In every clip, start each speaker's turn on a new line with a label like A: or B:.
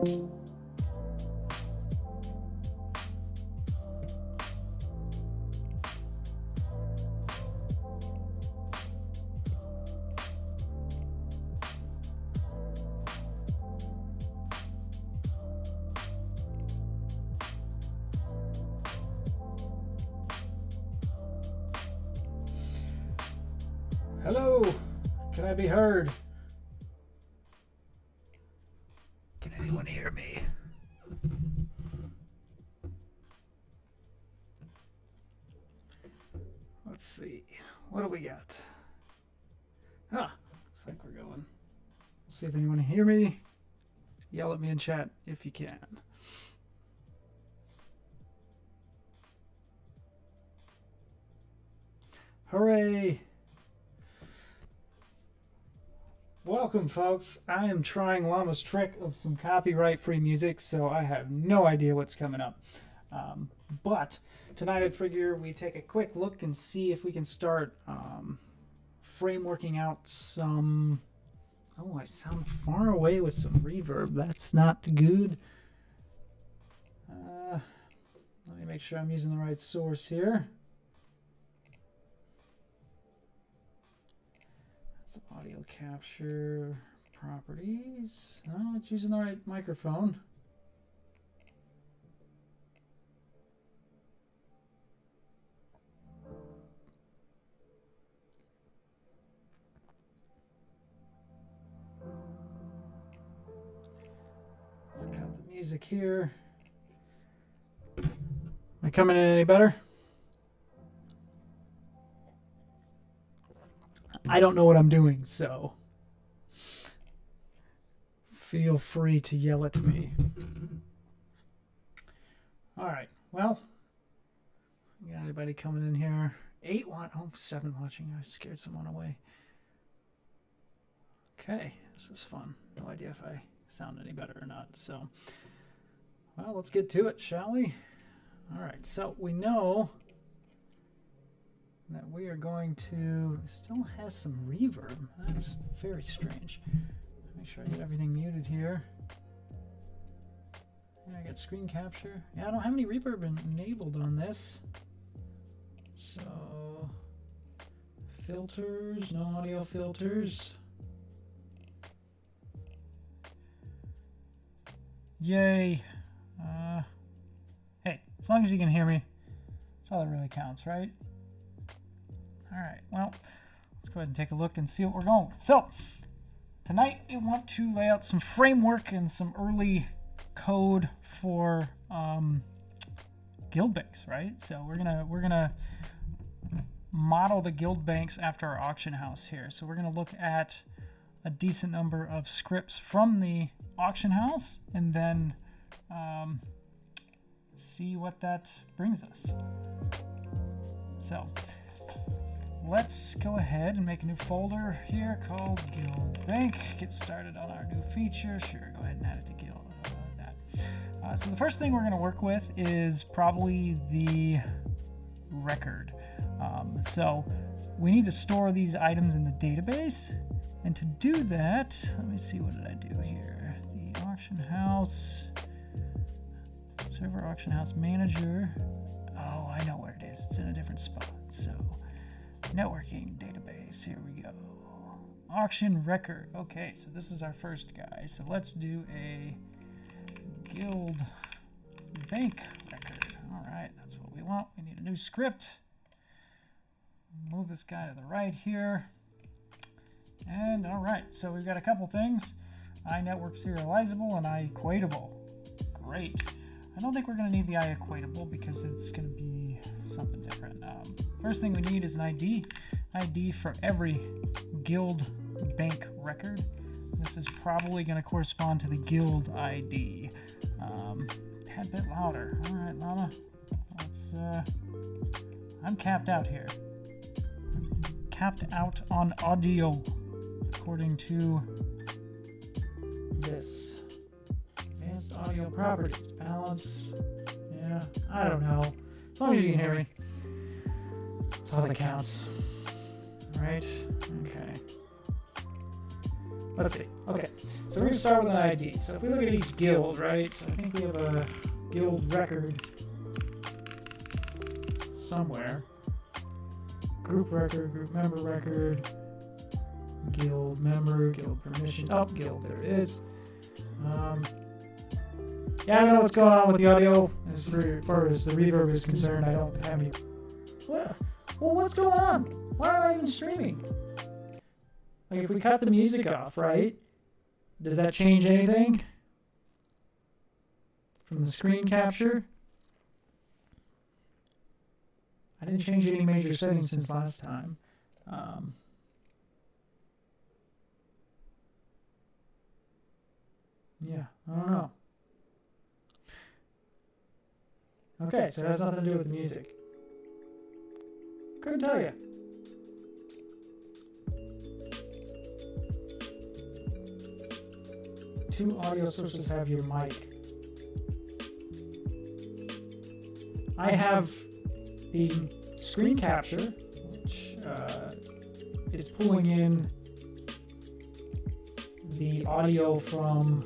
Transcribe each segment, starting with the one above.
A: Hello, can I be heard?
B: Can anyone hear me?
A: Let's see, what do we got? Ah, looks like we're going. Let's see if anyone can hear me. Yell at me in chat if you can. Hooray! Welcome, folks. I am trying Llama's trick of some copyright-free music, so I have no idea what's coming up. But tonight I figure we take a quick look and see if we can start frameworking out some... Oh, I sound far away with some reverb. That's not good. Let me make sure I'm using the right source here. Audio capture properties. Oh, it's using the right microphone. Let's cut the music here. Am I coming in any better? I don't know what I'm doing, so feel free to yell at me. All right, well, got anybody coming in here? 7 watching. I scared someone away. Okay, this is fun. No idea if I sound any better or not. So, well, let's get to it, shall we? All right, so we know that we are going to... Still has some reverb. That's very strange. Make sure I get everything muted here. Yeah, I got screen capture. Yeah, I don't have any reverb enabled on this. So, filters, no audio filters. Yay. Hey, as long as you can hear me, that's all that really counts, right? All right, well, let's go ahead and take a look and see what we're going with. So, tonight we want to lay out some framework and some early code for guild banks, right? So we're gonna model the guild banks after our auction house here. So we're gonna look at a decent number of scripts from the auction house and then see what that brings us. So let's go ahead and make a new folder here called Guild Bank. Get started on our new feature. Sure, go ahead and add it to Guild. So the first thing we're going to work with is probably the record. So we need to store these items in the database. And to do that, let me see, what did I do here? The auction house, server auction house manager. Oh, I know where it is. It's in a different spot. So networking database, here we go. Auction record. Okay, so this is our first guy. So let's do a guild bank record. All right, that's what we want. We need a new script. Move this guy to the right here. And all right, so we've got a couple things. iNetwork serializable and iEquatable. Great. I don't think we're going to need the iEquatable because it's going to be something different. First thing we need is an ID for every guild bank record. This is probably going to correspond to the guild ID. Tad bit louder. All right, Llama. Let's. I'm capped out here. Capped out on audio, according to this. Advanced audio properties, balance. Yeah, I don't know. As long as you can hear me, that's all that counts. All right. Okay. Let's see. Okay. So we're going to start with an ID. So if we look at each guild, right? So I think we have a guild record somewhere. Group record, group member record, guild member, guild permission. Oh, guild, there it is. Yeah, I don't know what's going on with the audio as far as the reverb is concerned. I don't have any. What? Well, what's going on? Why am I even streaming? Like, if we cut the music off, right? Does that change anything from the screen capture? I didn't change any major settings since last time. Yeah, I don't know. Okay, so it has nothing to do with the music. Couldn't tell you. Two audio sources have your mic. I have the screen capture, which is pulling in the audio from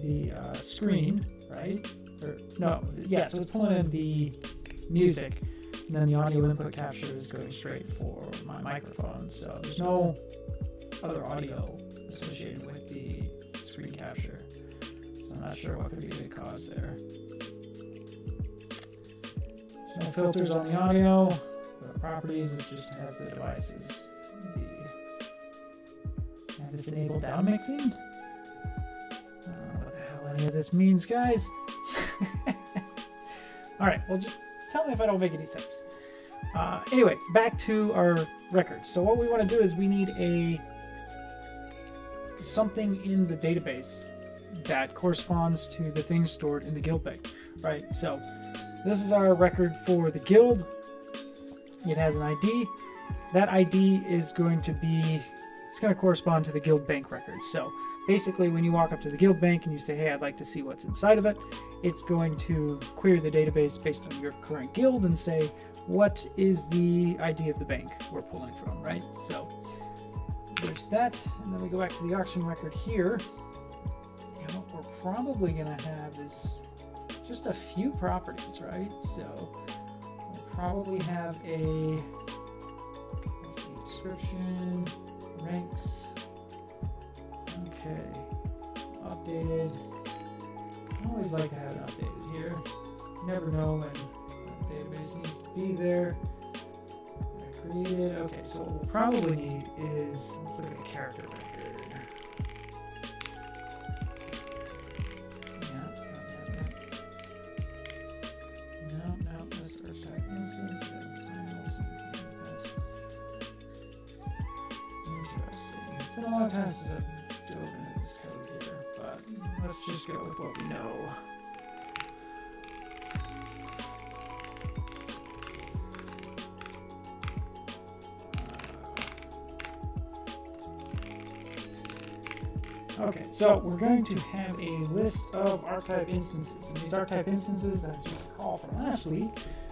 A: the screen, right? Or no, yeah, so it's pulling in the music, and then the audio input capture is going straight for my microphone. So there's no other audio associated with the screen capture. So I'm not sure what could be the cause there. There's no filters on the audio. The properties, it just has the devices. And this enabled down mixing. I don't know what the hell any of this means, guys. Alright, well, just tell me if I don't make any sense. Anyway, back to our records. So what we want to do is we need something in the database that corresponds to the things stored in the guild bank, right? So this is our record for the guild. It has an ID. That ID is going to correspond to the guild bank record. So basically, when you walk up to the guild bank and you say, hey, I'd like to see what's inside of it, it's going to query the database based on your current guild and say, what is the ID of the bank we're pulling from, right? So there's that, and then we go back to the auction record here. And what we're probably going to have is just a few properties, right? So we'll probably have a, let's see, description, ranks. Okay, updated. I always like to have it updated here. You never know when the database needs to be there. Created. Okay, so what we'll probably need is, let's look at the character record. No, that's first type instance. Interesting. It's been a long time since I've dove into this code here, but let's just go with what we know. Okay, so we're going to have a list of archetype instances. And these archetype instances, as you recall from last week,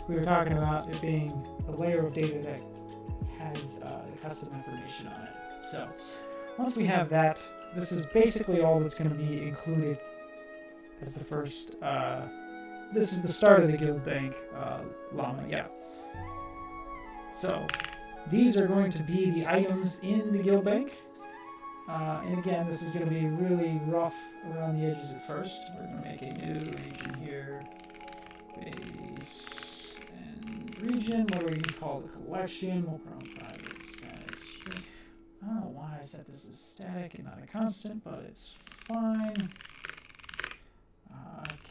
A: we were talking about it being the layer of data that has the custom information on it. So once we have that, this is basically all that's going to be included as the first. This is the start of the guild bank, llama, yeah. So these are going to be the items in the guild bank. And again, this is going to be really rough around the edges at first. We're going to make a new region here. Base and region. What do we call the collection? We'll probably try it static string. I don't know why I set this as static and not a constant, but it's fine.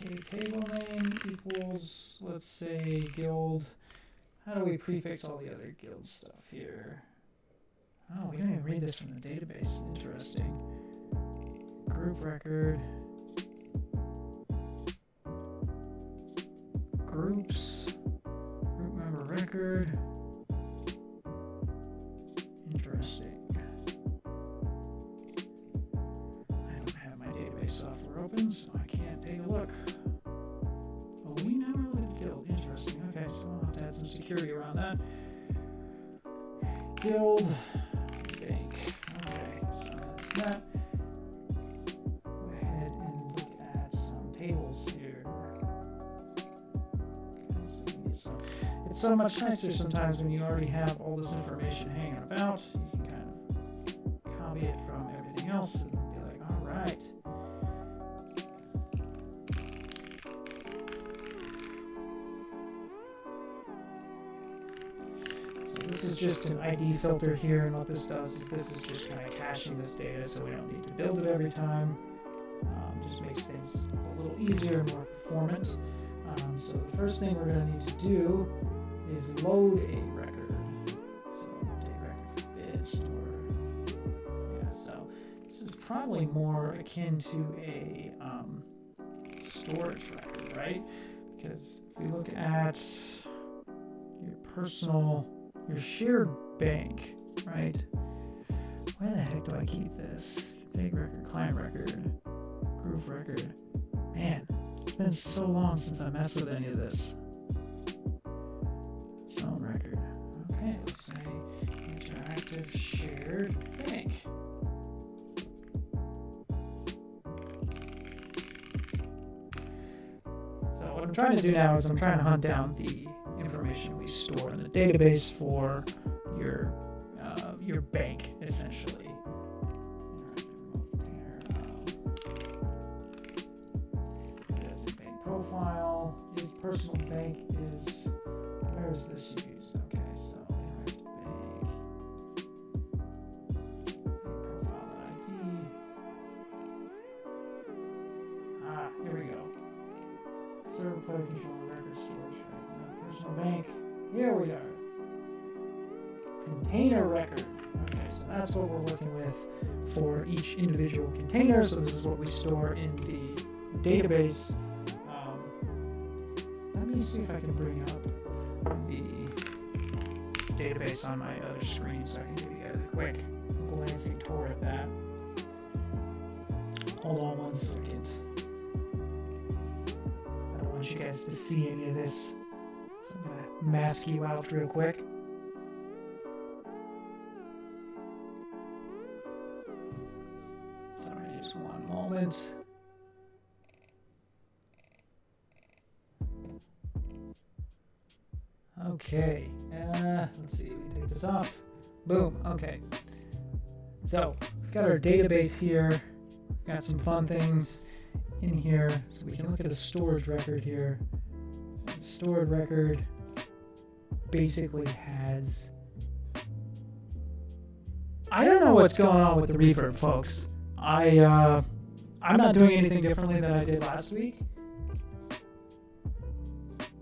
A: Okay, table name equals, let's say, guild. How do we prefix all the other guild stuff here? Oh, we didn't even read this from the database. Interesting. Group record. Groups. Group member record. Interesting. I don't have my database software open, so I can't take a look. Oh, we never lived guild. Interesting. Okay, so I'll have to add some security around that. Guild. Okay, so It's so much nicer sometimes when you already have all this information hanging about. You can kind of copy it from everything else and be like, all right. So this is just an ID filter here, and what this does is this is just kind of caching this data so we don't need to build it every time. Just makes things a little easier and more performant. So the first thing we're going to need to do is load a record. So update record for bit store. Yeah, so this is probably more akin to a storage record, right? Because if we look at your shared bank, right? Where the heck do I keep this? Big record, client record, groove record. Man, it's been so long since I messed with any of this. Zone record. Okay, let's say interactive shared bank. So what I'm trying to do now is I'm trying to hunt down the information we store in the database for your bank, essentially. Profile. His personal bank is, where is this used? Okay, so bank profile ID. Here we go. Server player control record storage. Right now, personal bank. Here we are. Container record. Okay, so that's what we're working with for each individual container. So this is what we store in the database. Let me see if I can bring up the database on my other screen so I can give you guys a quick glancing tour of that. Hold on one second. I don't want you guys to see any of this, so I'm going to mask you out real quick. Sorry, just one moment. Okay, let's see, we take this off. Boom, okay. So, we've got our database here. We've got some fun things in here. So we can look at a storage record here. The stored record basically has... I don't know what's going on with the reverb, folks. I'm not doing anything differently than I did last week.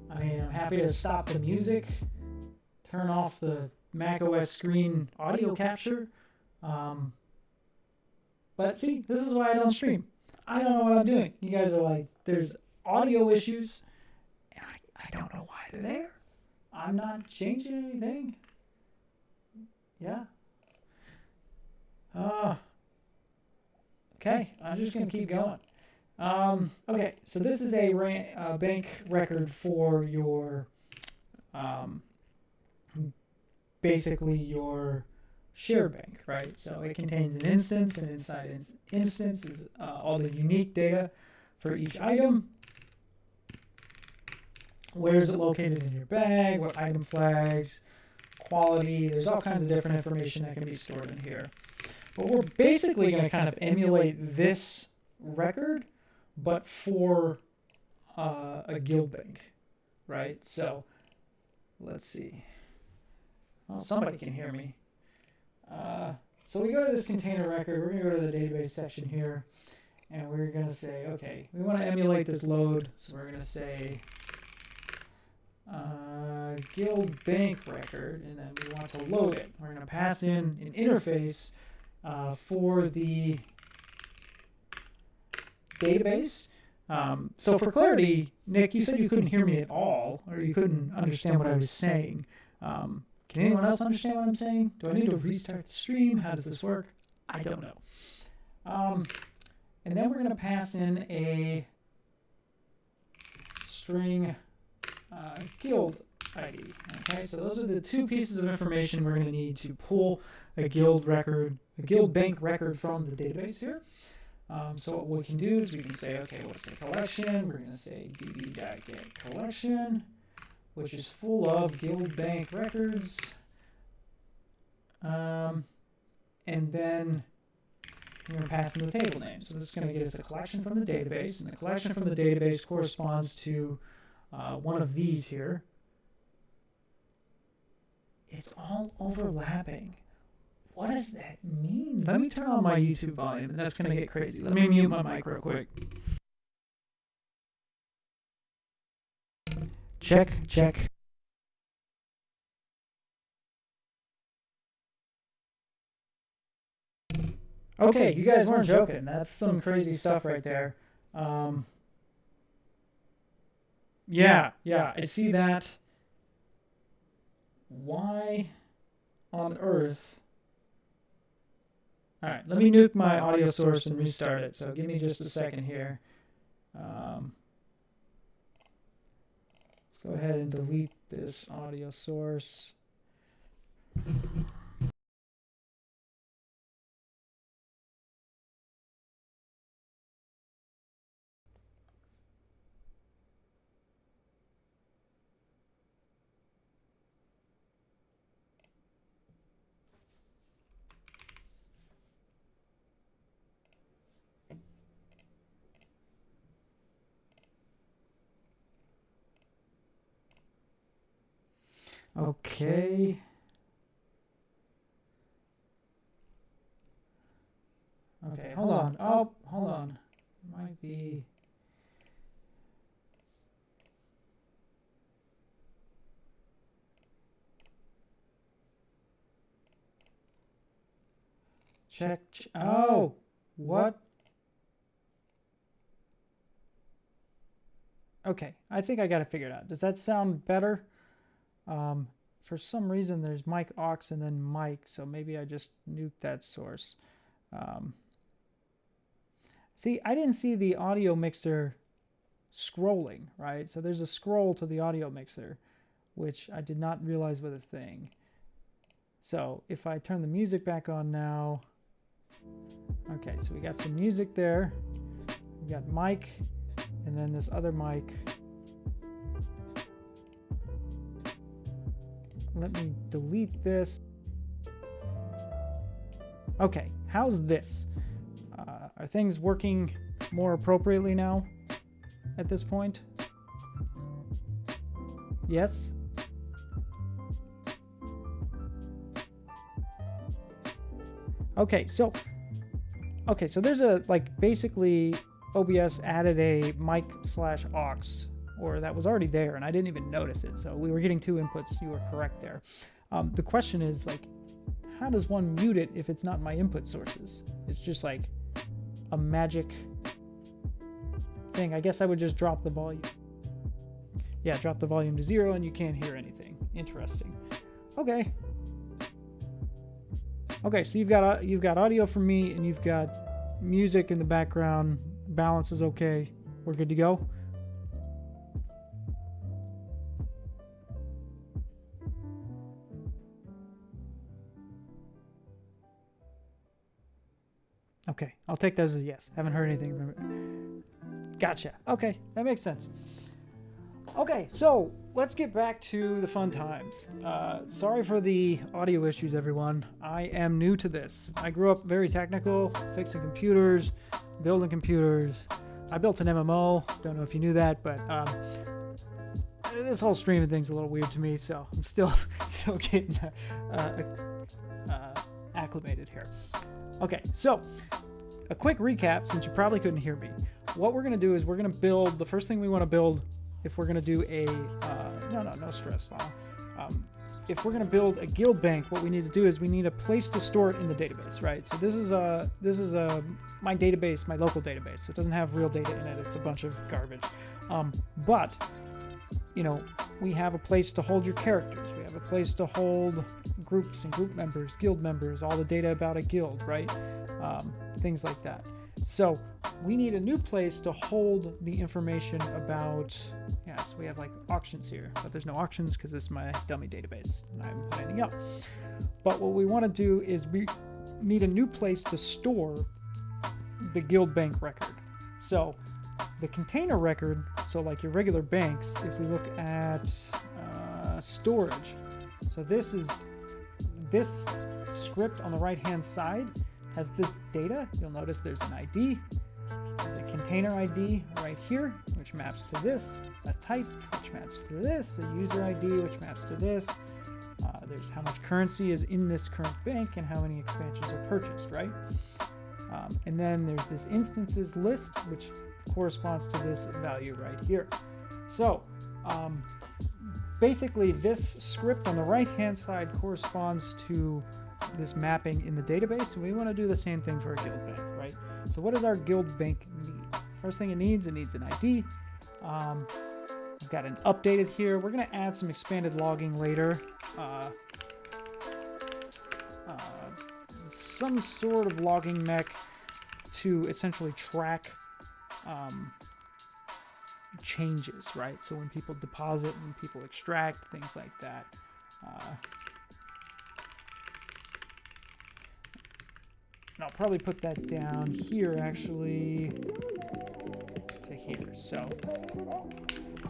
A: I mean, I'm happy to stop the music, turn off the macOS screen audio capture. But see, this is why I don't stream. I don't know what I'm doing. You guys are like, there's audio issues, and I don't know why they're there. I'm not changing anything. Yeah. Okay, I'm just going to keep going. Okay, so this is a bank record for your, basically your shared bank, right? So it contains an instance, and inside an instance is all the unique data for each item. Where is it located in your bag? What item flags? Quality? There's all kinds of different information that can be stored in here. But we're basically going to kind of emulate this record, but for a guild bank, right? So let's see. Well, somebody can hear me. So we go to this container record. We're going to go to the database section here, and we're going to say, okay, we want to emulate this load. So we're going to say guild bank record, and then we want to load it. We're going to pass in an interface for the database. So for clarity, Nick, you said you couldn't hear me at all, or you couldn't understand what I was saying. Can anyone else understand what I'm saying? Do I need to restart the stream? How does this work? I don't know. And then we're going to pass in a string guild ID. Okay, so those are the two pieces of information we're going to need to pull a guild record, a guild bank record from the database here. So what we can do is we can say, okay, what's the collection? We're going to say db.getCollection. which is full of Guild Bank records. And then we're going to pass in the table name. So this is going to get us a collection from the database, and the collection from the database corresponds to one of these here. It's all overlapping. What does that mean? Let me turn on my YouTube volume, and that's going to get crazy. Let me mute my mic real quick. Check, check. Okay, you guys weren't joking. That's some crazy stuff right there. Yeah, I see that. Why on earth? All right, let me nuke my audio source and restart it. So give me just a second here. Let's go ahead and delete this audio source. Okay. Okay, hold on. Oh, hold on. Might be... Check. Oh, what? Okay, I think I got it figured out. Does that sound better? For some reason, there's mic aux and then mic, so maybe I just nuked that source. See, I didn't see the audio mixer scrolling, right? So there's a scroll to the audio mixer, which I did not realize was a thing. So if I turn the music back on now, okay, so we got some music there. We got mic, and then this other mic. Let me delete this. Okay, how's this? Are things working more appropriately now at this point? Yes? Okay, so there's a, like, basically OBS added a mic/aux, or that was already there, and I didn't even notice it. So we were getting two inputs. You were correct there. The question is, like, how does one mute it if it's not my input sources? It's just like a magic thing. I guess I would just drop the volume. Yeah, drop the volume to 0 and you can't hear anything. Interesting. Okay. Okay, so you've got audio from me, and you've got music in the background. Balance is okay. We're good to go. Okay, I'll take that as a yes. Haven't heard anything. Remember. Gotcha. Okay, that makes sense. Okay, so let's get back to the fun times. Sorry for the audio issues, everyone. I am new to this. I grew up very technical, fixing computers, building computers. I built an MMO. Don't know if you knew that, but this whole streaming thing's a little weird to me, so I'm still getting acclimated here. Okay, so a quick recap, since you probably couldn't hear me. What we're going to do is we're going to build, the first thing we want to build, if we're going to do a, no stress, if we're going to build a guild bank, what we need to do is we need a place to store it in the database, right? So this is my database, my local database. So it doesn't have real data in it. It's a bunch of garbage. But, you know, we have a place to hold your characters. We have a place to hold groups and group members, guild members, all the data about a guild, right? Things like that. So we need a new place to hold the information about, so we have like auctions here, but there's no auctions because this is my dummy database and I'm planning up. But what we want to do is we need a new place to store the guild bank record. So the container record, so like your regular banks, if we look at, storage. So this script on the right hand side has this data. You'll notice there's an ID. There's a container ID right here, which maps to this, a type, which maps to this, a user ID, which maps to this. There's how much currency is in this current bank and how many expansions are purchased, right? And then there's this instances list, which corresponds to this value right here. So basically this script on the right hand side corresponds to this mapping in the database, and we want to do the same thing for a guild bank, right? So what does our guild bank need? First thing it needs an ID. I've got an updated here. We're going to add some expanded logging later. Some sort of logging mech to essentially track changes, right? So when people deposit, when people extract, things like that. And I'll probably put that down here, actually, to here. So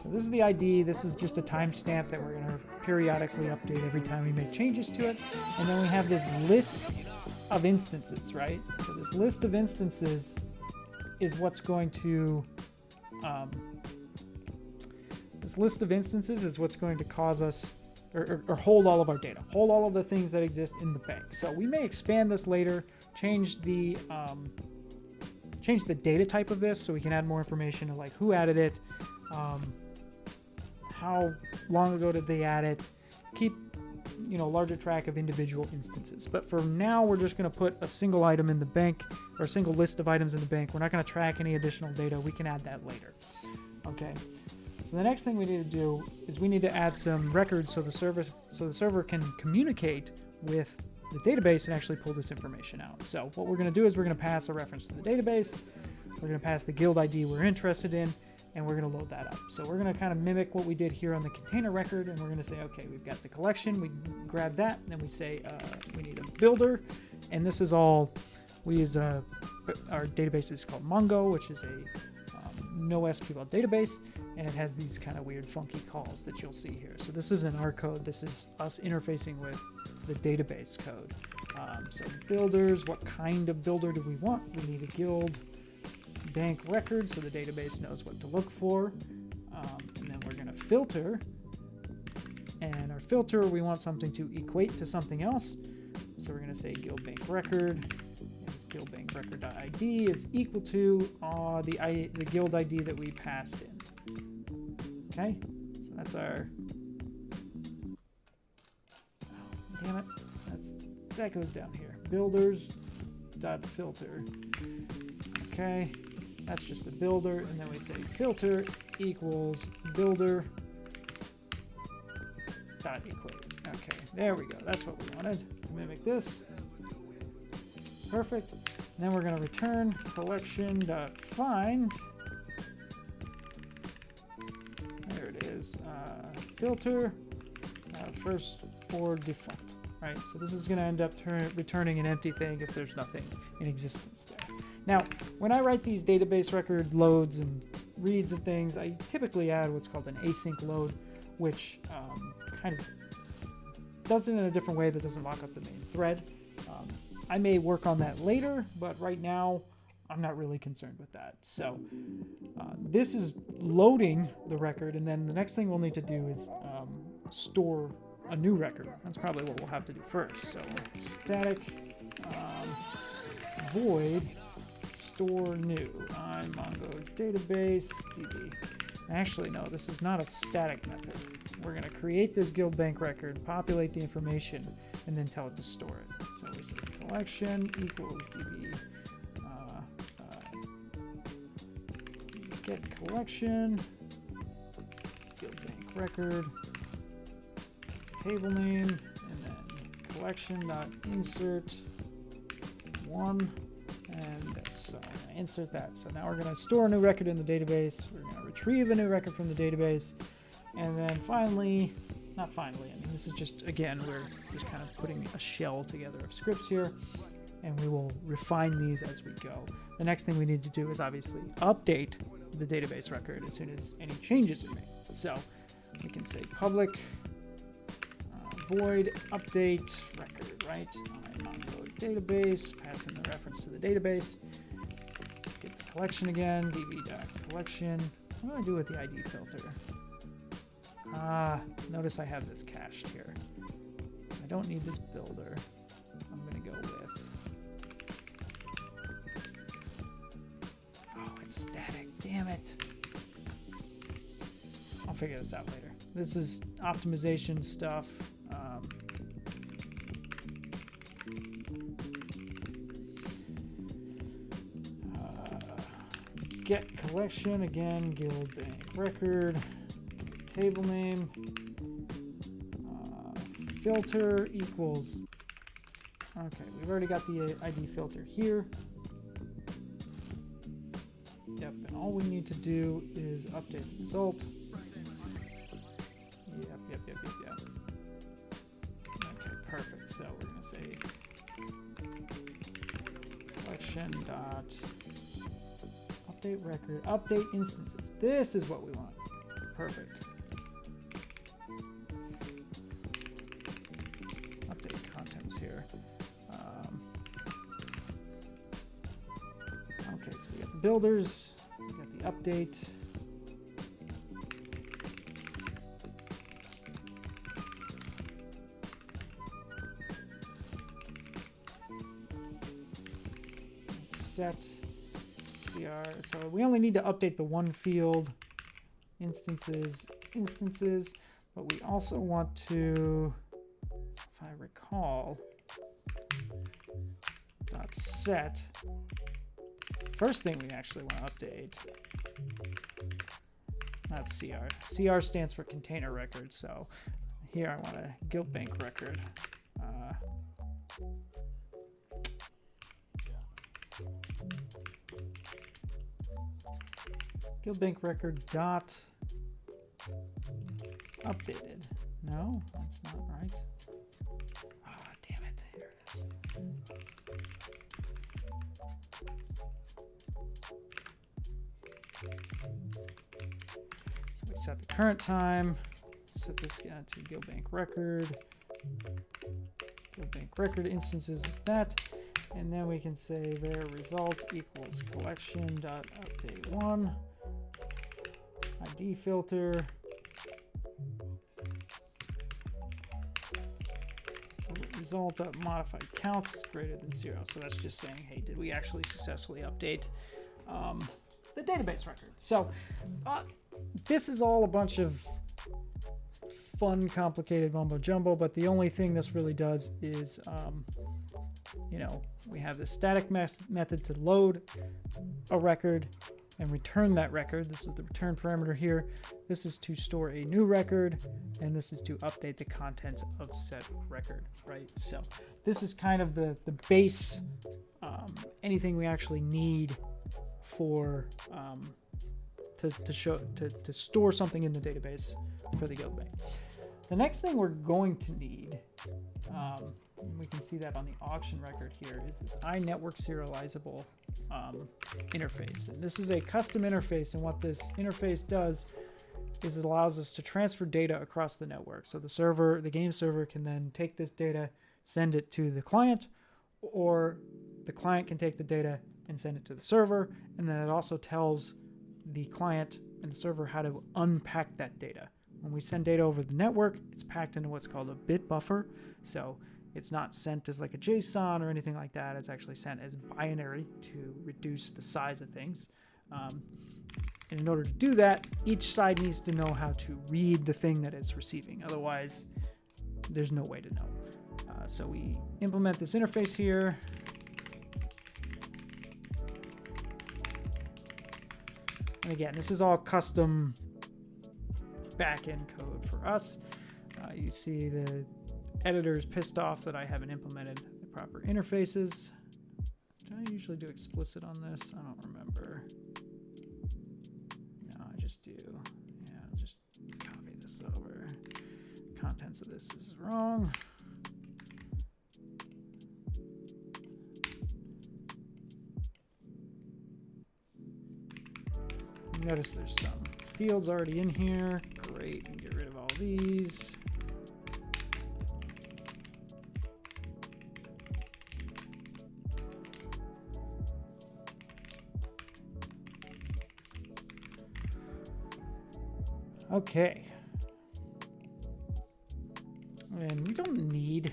A: this is the ID. This is just a timestamp that we're going to periodically update every time we make changes to it. And then we have this list of instances, right? So this list of instances is what's going to cause us or hold all of our data, hold all of the things that exist in the bank. So we may expand this later, change the data type of this so we can add more information, like who added it, how long ago did they add it, keep larger track of individual instances. But for now, we're just going to put a single item in the bank, or a single list of items in the bank. We're not going to track any additional data. We can add that later. Okay. So the next thing we need to do is we need to add some records so the server can communicate with the database and actually pull this information out. So what we're going to do is we're going to pass a reference to the database. We're going to pass the guild ID we're interested in, and we're going to load that up. So we're going to kind of mimic what we did here on the container record, and we're going to say, okay, we've got the collection. We grab that, and then we say we need a builder, and this is all, we use our database is called Mongo, which is a NoSQL database, and it has these kind of weird funky calls that you'll see here. So this isn't our code. This is us interfacing with the database code. So builders, what kind of builder do we want? We need a guild bank record so the database knows what to look for. And then we're going to filter. And our filter, we want something to equate to something else. So we're going to say guild bank record. Guild bank record.id is equal to the guild ID that we passed in. Okay, so that's our. Oh, damn it, that goes down here. Builders.filter. Okay, that's just the builder, and then we say filter equals builder dot equate. Okay, there we go. That's what we wanted. Mimic this. Perfect. And then we're going to return collection.find. There it is. Filter first or default. Right. So this is going to end up returning an empty thing if there's nothing in existence there. Now, when I write these database record loads and reads and things, I typically add what's called an async load, which kind of does it in a different way that doesn't lock up the main thread. I may work on that later, but right now I'm not really concerned with that. So this is loading the record, and then the next thing we'll need to do is store a new record. That's probably what we'll have to do first. So static void store new on Mongo database db. Actually, no, this is not a static method. We're going to create this guild bank record, populate the information, and then tell it to store it. So we say collection equals db get collection guild bank record table name, and then collection.insert one, and this. So I'm going to insert that. So now we're going to store a new record in the database. We're going to retrieve a new record from the database. And then finally, not finally, I mean, this is just, again, we're just kind of putting a shell together of scripts here, and we will refine these as we go. The next thing we need to do is obviously update the database record as soon as any changes are made. So we can say public void update record, right? On-code database, pass in the reference to the database. Get the collection again, db.collection. What do I do with the ID filter? Notice I have this cached here. I don't need this builder. I'm going to go with... Oh, it's static. Damn it. I'll figure this out later. This is optimization stuff. Get collection again, guild bank record, table name, filter equals. Okay, we've already got the ID filter here. Yep, and all we need to do is update the result. Yep. Okay, perfect. So we're gonna say collection dot update record, update instances. This is what we want. Perfect. Update contents here. Okay, so we got the builders, we got the update. Set CR. So we only need to update the one field, instances, but we also want to, if I recall, dot set. First thing we actually want to update, not CR. CR stands for container record. So here I want a guild bank record. Guild bank record dot updated. No, that's not right. Ah, oh, damn it. Here it is. So we set the current time. Set this guy to guild bank record. Guild bank record instances is that. And then we can say var result equals collection dot update one. ID filter. Result of modified count is greater than 0. So that's just saying, hey, did we actually successfully update the database record? So this is all a bunch of fun, complicated mumbo jumbo, but the only thing this really does is, you know, we have this static method to load a record and return that record. This is the return parameter here. This is to store a new record, and this is to update the contents of said record, right? So this is kind of the base, anything we actually need for to store something in the database for the guild bank. The next thing we're going to need, we can see that on the auction record here, is this iNetwork serializable interface. And this is a custom interface, and what this interface does is it allows us to transfer data across the network. So the server, the game server, can then take this data, send it to the client, or the client can take the data and send it to the server, and then it also tells the client and the server how to unpack that data. When we send data over the network, it's packed into what's called a bit buffer. So it's not sent as like a JSON or anything like that. It's actually sent as binary to reduce the size of things. And in order to do that, each side needs to know how to read the thing that it's receiving. Otherwise, there's no way to know. So we implement this interface here. And again, this is all custom backend code for us. You see the editor's pissed off that I haven't implemented the proper interfaces. Do I usually do explicit on this? I don't remember. No, I just do. Yeah, I'll just copy this over. Contents of this is wrong. Notice there's some fields already in here. Great, and get rid of all these. Okay. And we don't need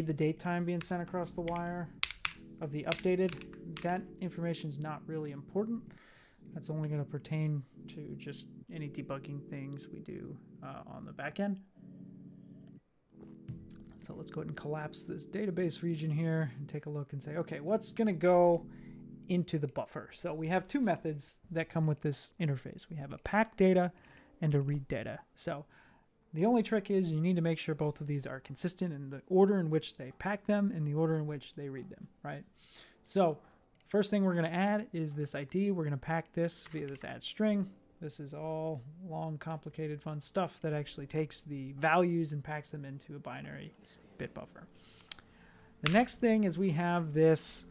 A: the date time being sent across the wire of the updated. That information is not really important. That's only going to pertain to just any debugging things we do on the back end. So let's go ahead and collapse this database region here and take a look and say, okay, what's going to go into the buffer? So we have two methods that come with this interface. We have a pack data and a read data. So the only trick is you need to make sure both of these are consistent in the order in which they pack them and the order in which they read them, right? So first thing we're going to add is this ID. We're going to pack this via this add string. This is all long, complicated, fun stuff that actually takes the values and packs them into a binary bit buffer. The next thing is we have this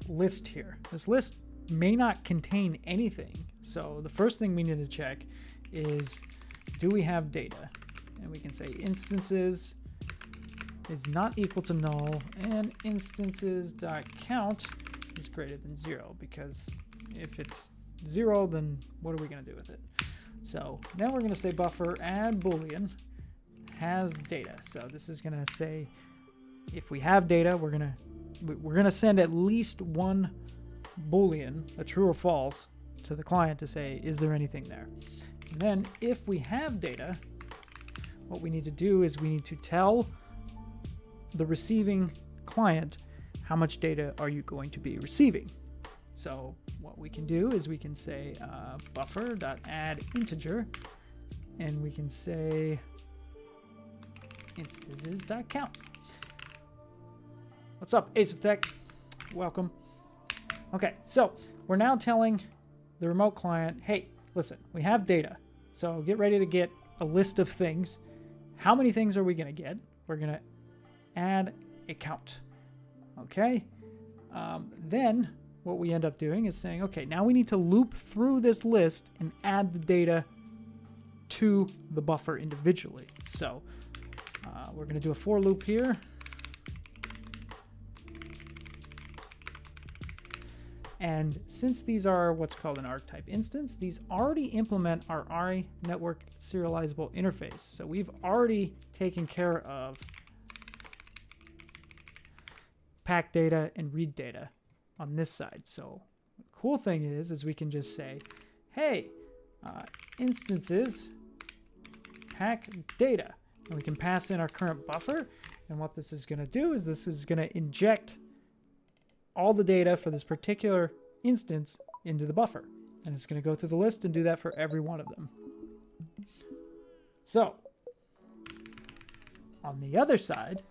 A: list here. This list may not contain anything. So the first thing we need to check is, do we have data? And we can say instances is not equal to null, and instances.count is greater than 0, because if it's 0, then what are we going to do with it? So now we're going to say buffer add boolean has data. So this is going to say if we have data, we're going to send at least one boolean, a true or false, to the client to say, is there anything there? And then if we have data, what we need to do is we need to tell the receiving client how much data are you going to be receiving. So what we can do is we can say buffer.add integer, and we can say instances.count. What's up, Ace of Tech? Welcome. Okay, so we're now telling the remote client, hey, listen, we have data, so get ready to get a list of things. How many things are we going to get? We're going to add a count. Okay? Then what we end up doing is saying, okay, now we need to loop through this list and add the data to the buffer individually. So we're going to do a for loop here. And since these are what's called an archetype instance, these already implement our RA network serializable interface. So we've already taken care of pack data and read data on this side. So the cool thing is we can just say, hey, instances pack data, and we can pass in our current buffer. And what this is going to do is this is going to inject all the data for this particular instance into the buffer. And it's going to go through the list and do that for every one of them. So on the other side,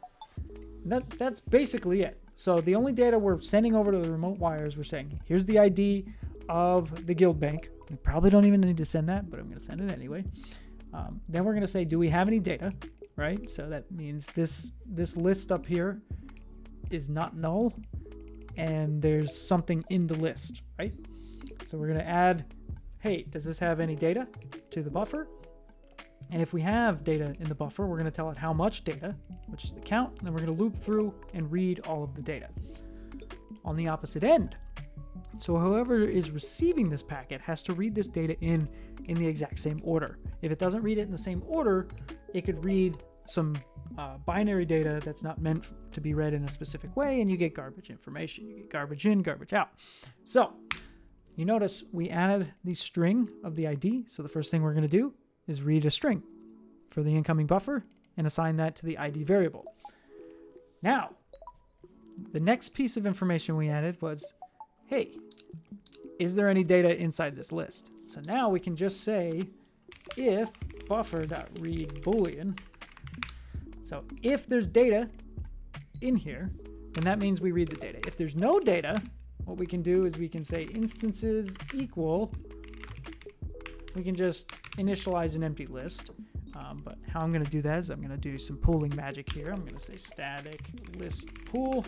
A: that's basically it. So the only data we're sending over to the remote wires, we're saying, here's the ID of the guild bank. We probably don't even need to send that, but I'm going to send it anyway. Then we're going to say, do we have any data, right? So that means this list up here is not null, and there's something in the list, right? So we're going to add, hey, does this have any data to the buffer? And if we have data in the buffer, we're going to tell it how much data, which is the count, and then we're going to loop through and read all of the data. On the opposite end, so whoever is receiving this packet has to read this data in the exact same order. If it doesn't read it in the same order, it could read some binary data that's not meant to be read in a specific way, and you get garbage information. You get garbage in, garbage out. So you notice we added the string of the ID. So the first thing we're going to do is read a string for the incoming buffer and assign that to the ID variable. Now, the next piece of information we added was, hey, is there any data inside this list? So now we can just say if buffer.read boolean. So if there's data in here, then that means we read the data. If there's no data, what we can do is we can say instances equal, we can just initialize an empty list. But how I'm going to do that is I'm going to do some pooling magic here. I'm going to say static list pool,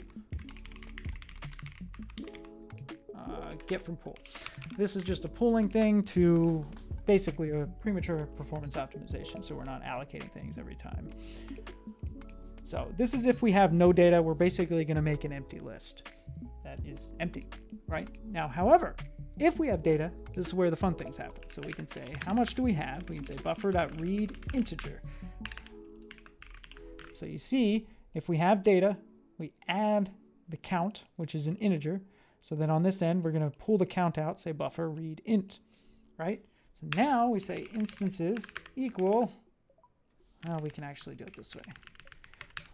A: get from pool. This is just a pooling thing to basically a premature performance optimization, so we're not allocating things every time. So this is if we have no data, we're basically going to make an empty list that is empty, right? Now, however, if we have data, this is where the fun things happen. So we can say, how much do we have? We can say buffer.read integer. So you see, if we have data, we add the count, which is an integer. So then on this end, we're going to pull the count out, say buffer read int, right? So now we say instances equal, well, we can actually do it this way.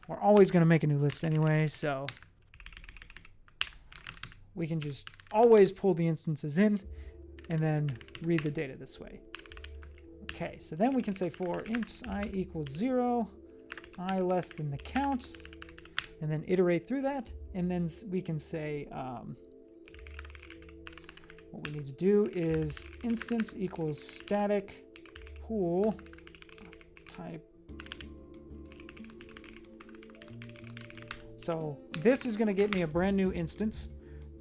A: We're always going to make a new list anyway, so we can just always pull the instances in and then read the data this way. Okay, so then we can say for int I equals 0, I less than the count, and then iterate through that, and then we can say what we need to do is instance equals static pool type. So this is going to get me a brand new instance,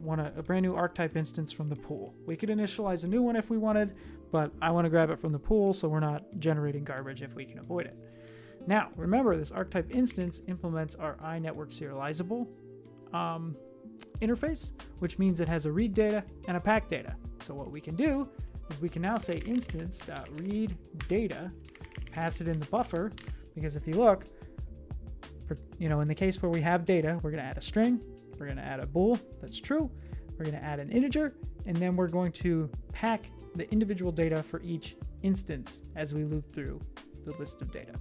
A: a brand new archetype instance from the pool. We could initialize a new one if we wanted, but I want to grab it from the pool so we're not generating garbage if we can avoid it. Now, remember, this archetype instance implements our iNetwork serializable interface, which means it has a read data and a pack data. So what we can do is we can now say instance.read data, pass it in the buffer, because if you look, in the case where we have data, we're going to add a string, we're going to add a bool, that's true, we're going to add an integer, and then we're going to pack the individual data for each instance as we loop through the list of data.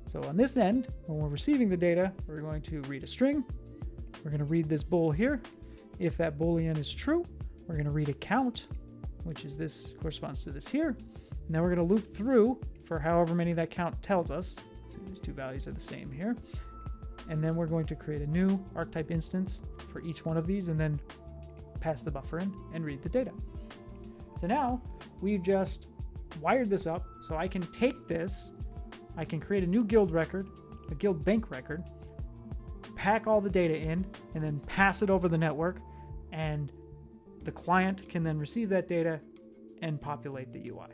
A: So on this end, when we're receiving the data, we're going to read a string. We're going to read this bool here. If that boolean is true, we're going to read a count, which is this, corresponds to this here. And then we're going to loop through for however many that count tells us. So these two values are the same here. And then we're going to create a new archetype instance for each one of these and then pass the buffer in and read the data. So now we've just wired this up so I can take this, I can create a new guild record, a guild bank record, pack all the data in, and then pass it over the network, and the client can then receive that data and populate the UI.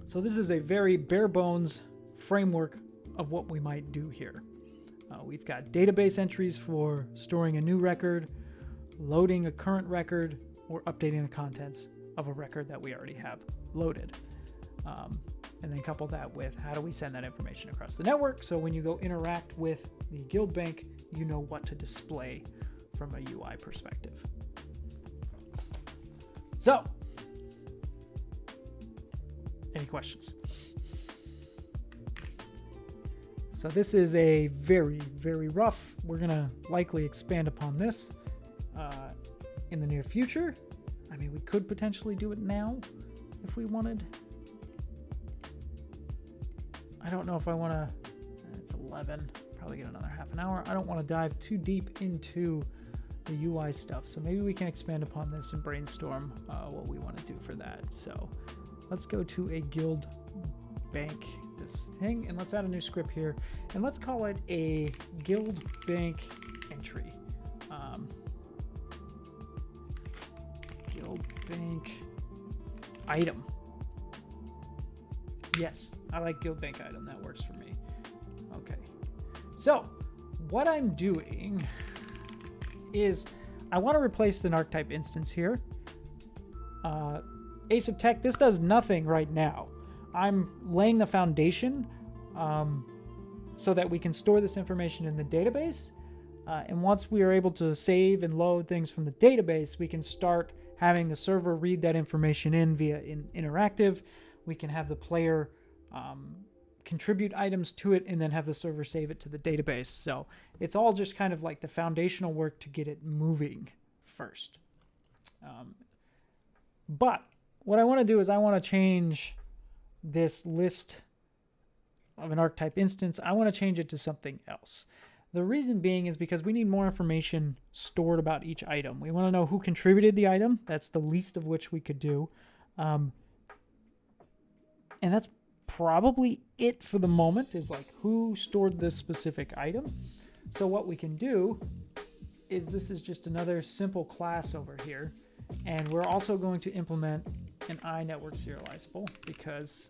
A: So this is a very bare bones framework of what we might do here. We've got database entries for storing a new record, loading a current record, or updating the contents of a record that we already have loaded. And then couple that with how do we send that information across the network, so when you go interact with the guild bank, you know what to display from a UI perspective. So, any questions? So this is a very, very rough. We're going to likely expand upon this in the near future. I mean, we could potentially do it now if we wanted. I don't know if I want to, it's 11, probably get another half an hour. I don't want to dive too deep into the UI stuff. So maybe we can expand upon this and brainstorm what we want to do for that. So let's go to a guild bank, this thing, and let's add a new script here. And let's call it a guild bank entry. Guild bank item. Yes, I like guild bank item. That works for me. Okay. So what I'm doing is I want to replace an archetype instance here. Ace of Tech, this does nothing right now. I'm laying the foundation so that we can store this information in the database. And once we are able to save and load things from the database, we can start having the server read that information in via interactive. We can have the player contribute items to it and then have the server save it to the database. So it's all just kind of like the foundational work to get it moving first. But what I want to do is I want to change this list of an archetype instance. I want to change it to something else. The reason being is because we need more information stored about each item. We want to know who contributed the item. That's the least of which we could do. And that's probably it for the moment, is like who stored this specific item. So what we can do is this is just another simple class over here. And we're also going to implement an iNetwork serializable because,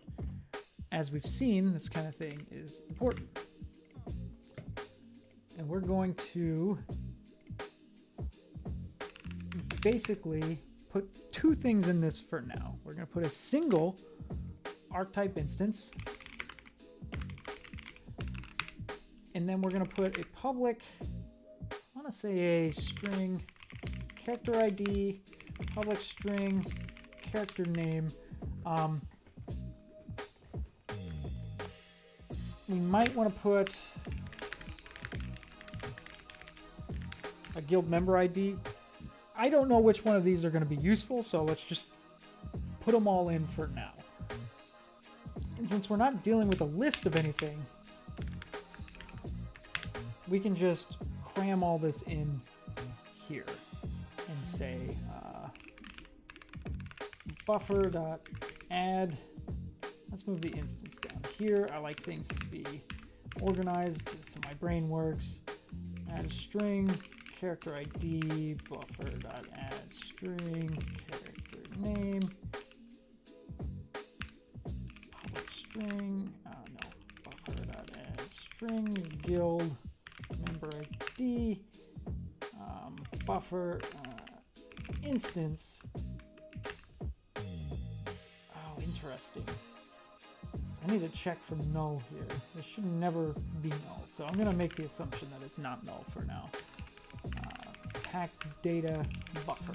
A: as we've seen, this kind of thing is important. And and we're going to basically put two things in this for now. We're going to put a single archetype instance, and then we're going to put a public, I want to say a string character ID, public string character name. We might want to put a guild member ID. I don't know which one of these are going to be useful, so let's just put them all in for now. And since we're not dealing with a list of anything, we can just cram all this in here and say buffer.add. Let's move the instance down here. I like things to be organized so my brain works. Add a string, character ID, buffer.add string, character name, public string, buffer.add string, guild member ID, buffer instance. Oh, interesting. I need to check for null here. This should never be null. So I'm going to make the assumption that it's not null for now. Pack data buffer.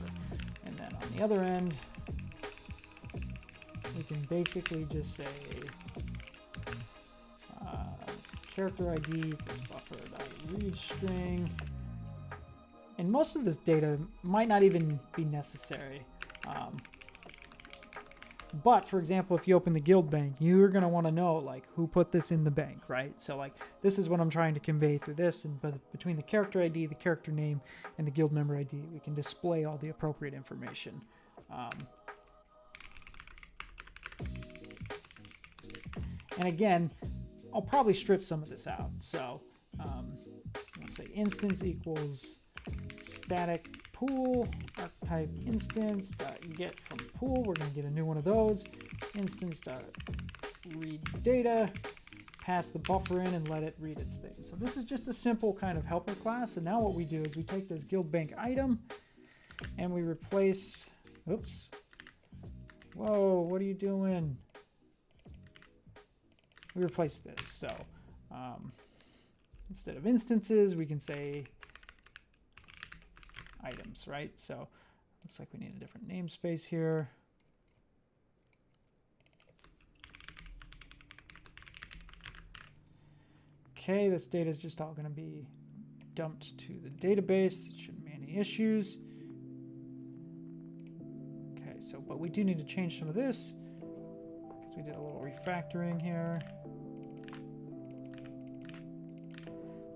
A: And then on the other end, we can basically just say character ID buffer.read string. And most of this data might not even be necessary. But for example, if you open the guild bank, you're going to want to know like who put this in the bank, right? So like this is what I'm trying to convey through this, and between the character ID, the character name, and the guild member ID, we can display all the appropriate information. And again, I'll probably strip some of this out. So let's say instance equals static pool archetype instance get from pool. We're going to get a new one of those. Instance read data, pass the buffer in and let it read its thing. So this is just a simple kind of helper class. And now what we do is we take this guild bank item and we replace, oops, whoa, what are you doing? We replace this. So instead of instances, we can say items, right? So looks like we need a different namespace here. Okay, this data is just all going to be dumped to the database. It shouldn't be any issues. Okay, so but we do need to change some of this because we did a little refactoring here.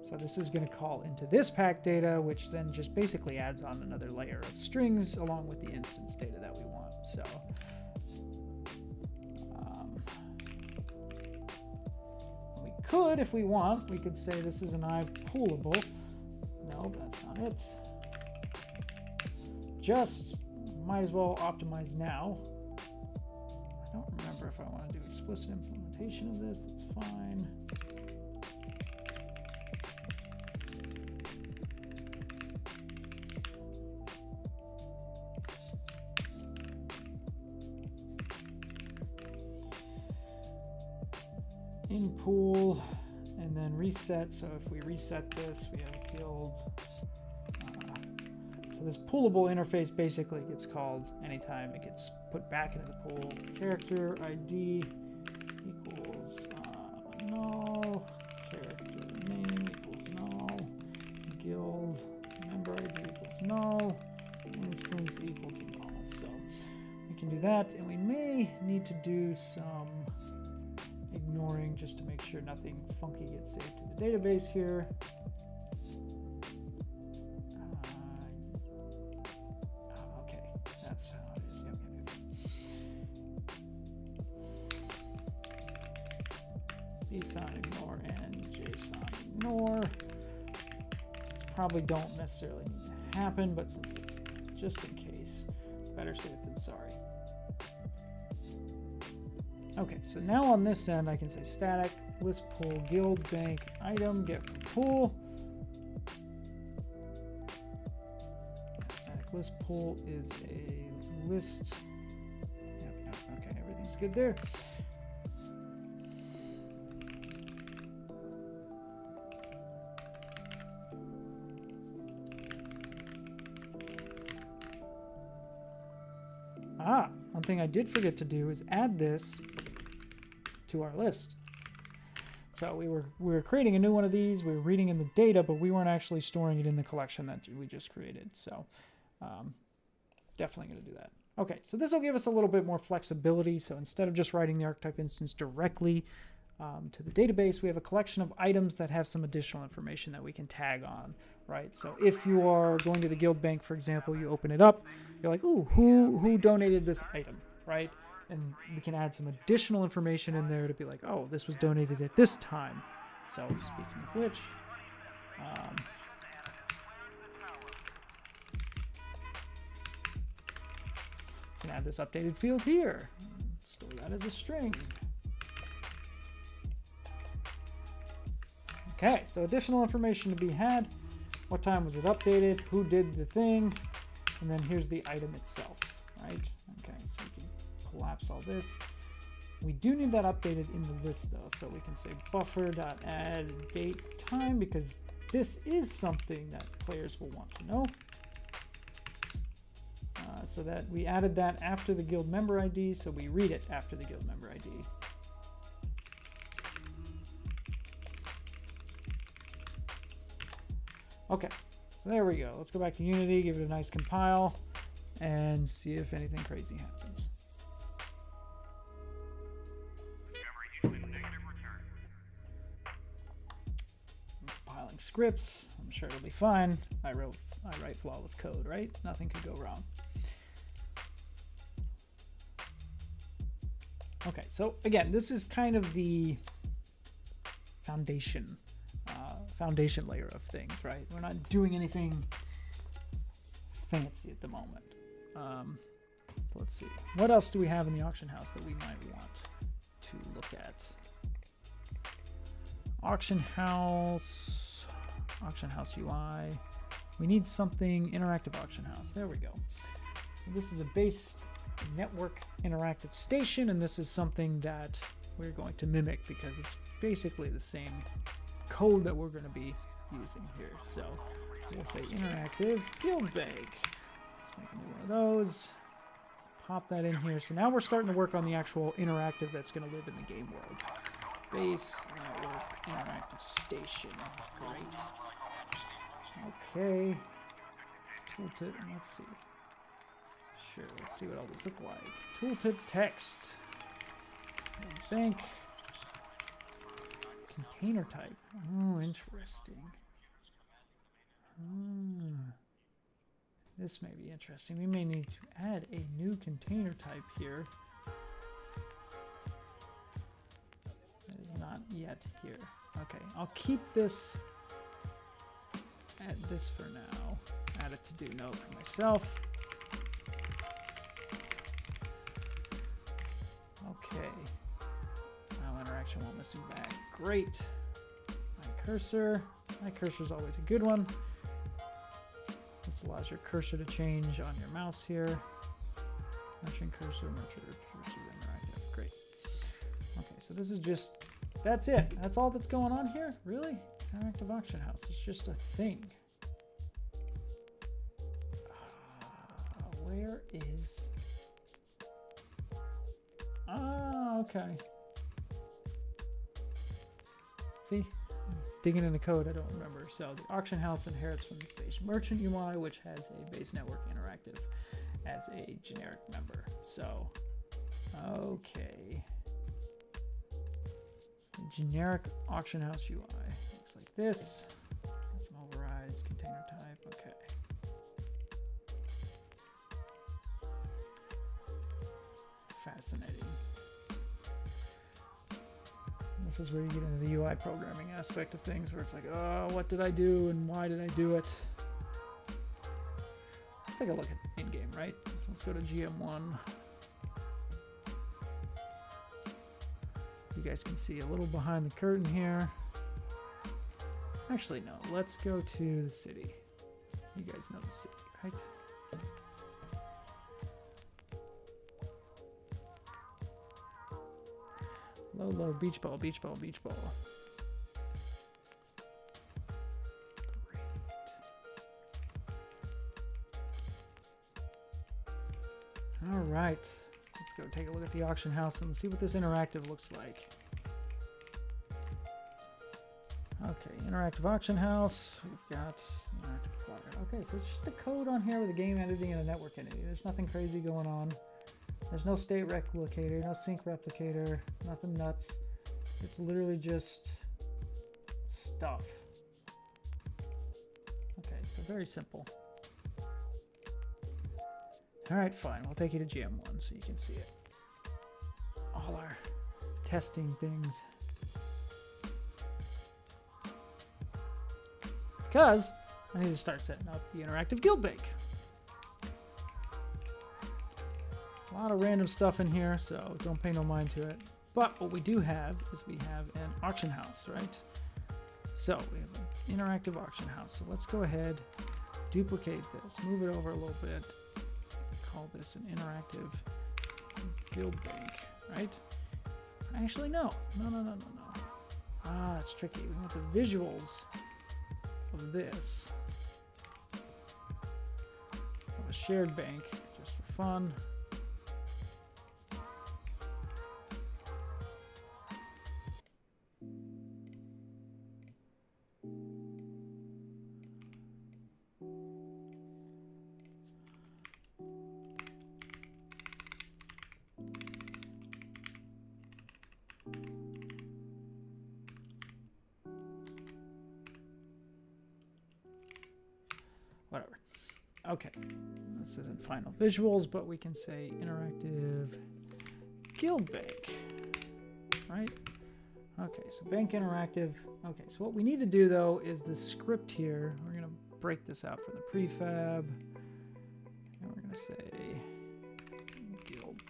A: So this is going to call into this pack data, which then just basically adds on another layer of strings along with the instance data that we want. So we could, if we want, we could say this is an iPoolable. No, that's not it. Just might as well optimize now. I don't remember if I want to do explicit implementation of this. That's fine. In pool and then reset. So if we reset this, we have guild. So this poolable interface basically gets called anytime it gets put back into the pool. Character ID equals null. Character name equals null. Guild member ID equals null. Instance equal to null. So we can do that, and we may need to do some ignoring just to make sure nothing funky gets saved to the database here. Okay, that's how it is. Yep. JSON ignore and JSON ignore. These probably don't necessarily need to happen, but since it's just in case, better safe than sorry. Okay, so now on this end, I can say static list pool guild bank item get from pool. list pool is a list. Yep, okay, everything's good there. One thing I did forget to do is add this to our list. So we were creating a new one of these. We were reading in the data, but we weren't actually storing it in the collection that we just created. So definitely going to do that. Okay, so this will give us a little bit more flexibility. So instead of just writing the archetype instance directly to the database, we have a collection of items that have some additional information that we can tag on, right? So if you are going to the guild bank, for example, you open it up, you're like, ooh, who donated this item, right? And we can add some additional information in there to be like, oh, this was donated at this time. So speaking of which, can add this updated field here. Store that as a string. Okay, so additional information to be had. What time was it updated? Who did the thing? And then here's the item itself, right? Okay, so we can collapse all this. We do need that updated in the list though, so we can say buffer.add date time because this is something that players will want to know. So that we added that after the guild member ID, so we read it after the guild member ID. Okay, so there we go. Let's go back to Unity, give it a nice compile, and see if anything crazy happens. Compiling scripts. I'm sure it'll be fine. I write flawless code, right? Nothing could go wrong. Okay, so again, this is kind of the foundation layer of things, right? We're not doing anything fancy at the moment. So let's see. What else do we have in the auction house that we might want to look at? Auction house UI. We need something interactive auction house. There we go. So this is a base network interactive station, and this is something that we're going to mimic because it's basically the same code that we're going to be using here. So we'll say interactive guild bank. Let's make a new one of those. Pop that in here. So now we're starting to work on the actual interactive that's going to live in the game world. Base network interactive station. Great. Okay. Tooltip. Let's see. Sure, let's see what all these look like. Tooltip text. Bank. Container type. Oh, interesting. This may be interesting. We may need to add a new container type here. That is not yet here. Okay, I'll keep this at this for now. Add a to-do note for myself. Okay. Now interaction while missing back. Great. My cursor. My cursor is always a good one. This allows your cursor to change on your mouse here. Merchant cursor, interactive. Great. Okay, so this is just, that's it. That's all that's going on here? Really? Interactive auction house. It's just a thing. Where is... okay. See? Digging in the code, I don't remember. So the auction house inherits from the base merchant UI, which has a base network interactive as a generic member. So, okay. The generic auction house UI looks like this. Some overrides, container type, okay. Fascinating. This is where you get into the UI programming aspect of things, where it's like, oh, what did I do and why did I do it? Let's take a look at in-game, right? So let's go to GM1. You guys can see a little behind the curtain here. Actually, no. Let's go to the city. You guys know the city, right? Low, low, beach ball, beach ball, beach ball. Great. All right. Let's go take a look at the auction house and see what this interactive looks like. Okay, interactive auction house. We've got interactive flyer. Okay, so it's just a code on here with a game entity and a network entity. There's nothing crazy going on. There's no state replicator, no sync replicator, nothing nuts. It's literally just stuff. Okay, so very simple. All right, fine. We'll take you to GM1 so you can see it. All our testing things. Because I need to start setting up the interactive guild bank. A lot of random stuff in here, so don't pay no mind to it. But what we do have is we have an auction house, right? So we have an interactive auction house. So let's go ahead, duplicate this, move it over a little bit, call this an interactive guild bank, right? Actually, no. No. Ah, it's tricky. We want the visuals of this. Of a shared bank, just for fun. Whatever. Okay, this isn't final visuals, but we can say interactive guild bank, right? Okay, so bank interactive. Okay, so what we need to do though is the script here. We're gonna break this out from the prefab, and we're gonna say guild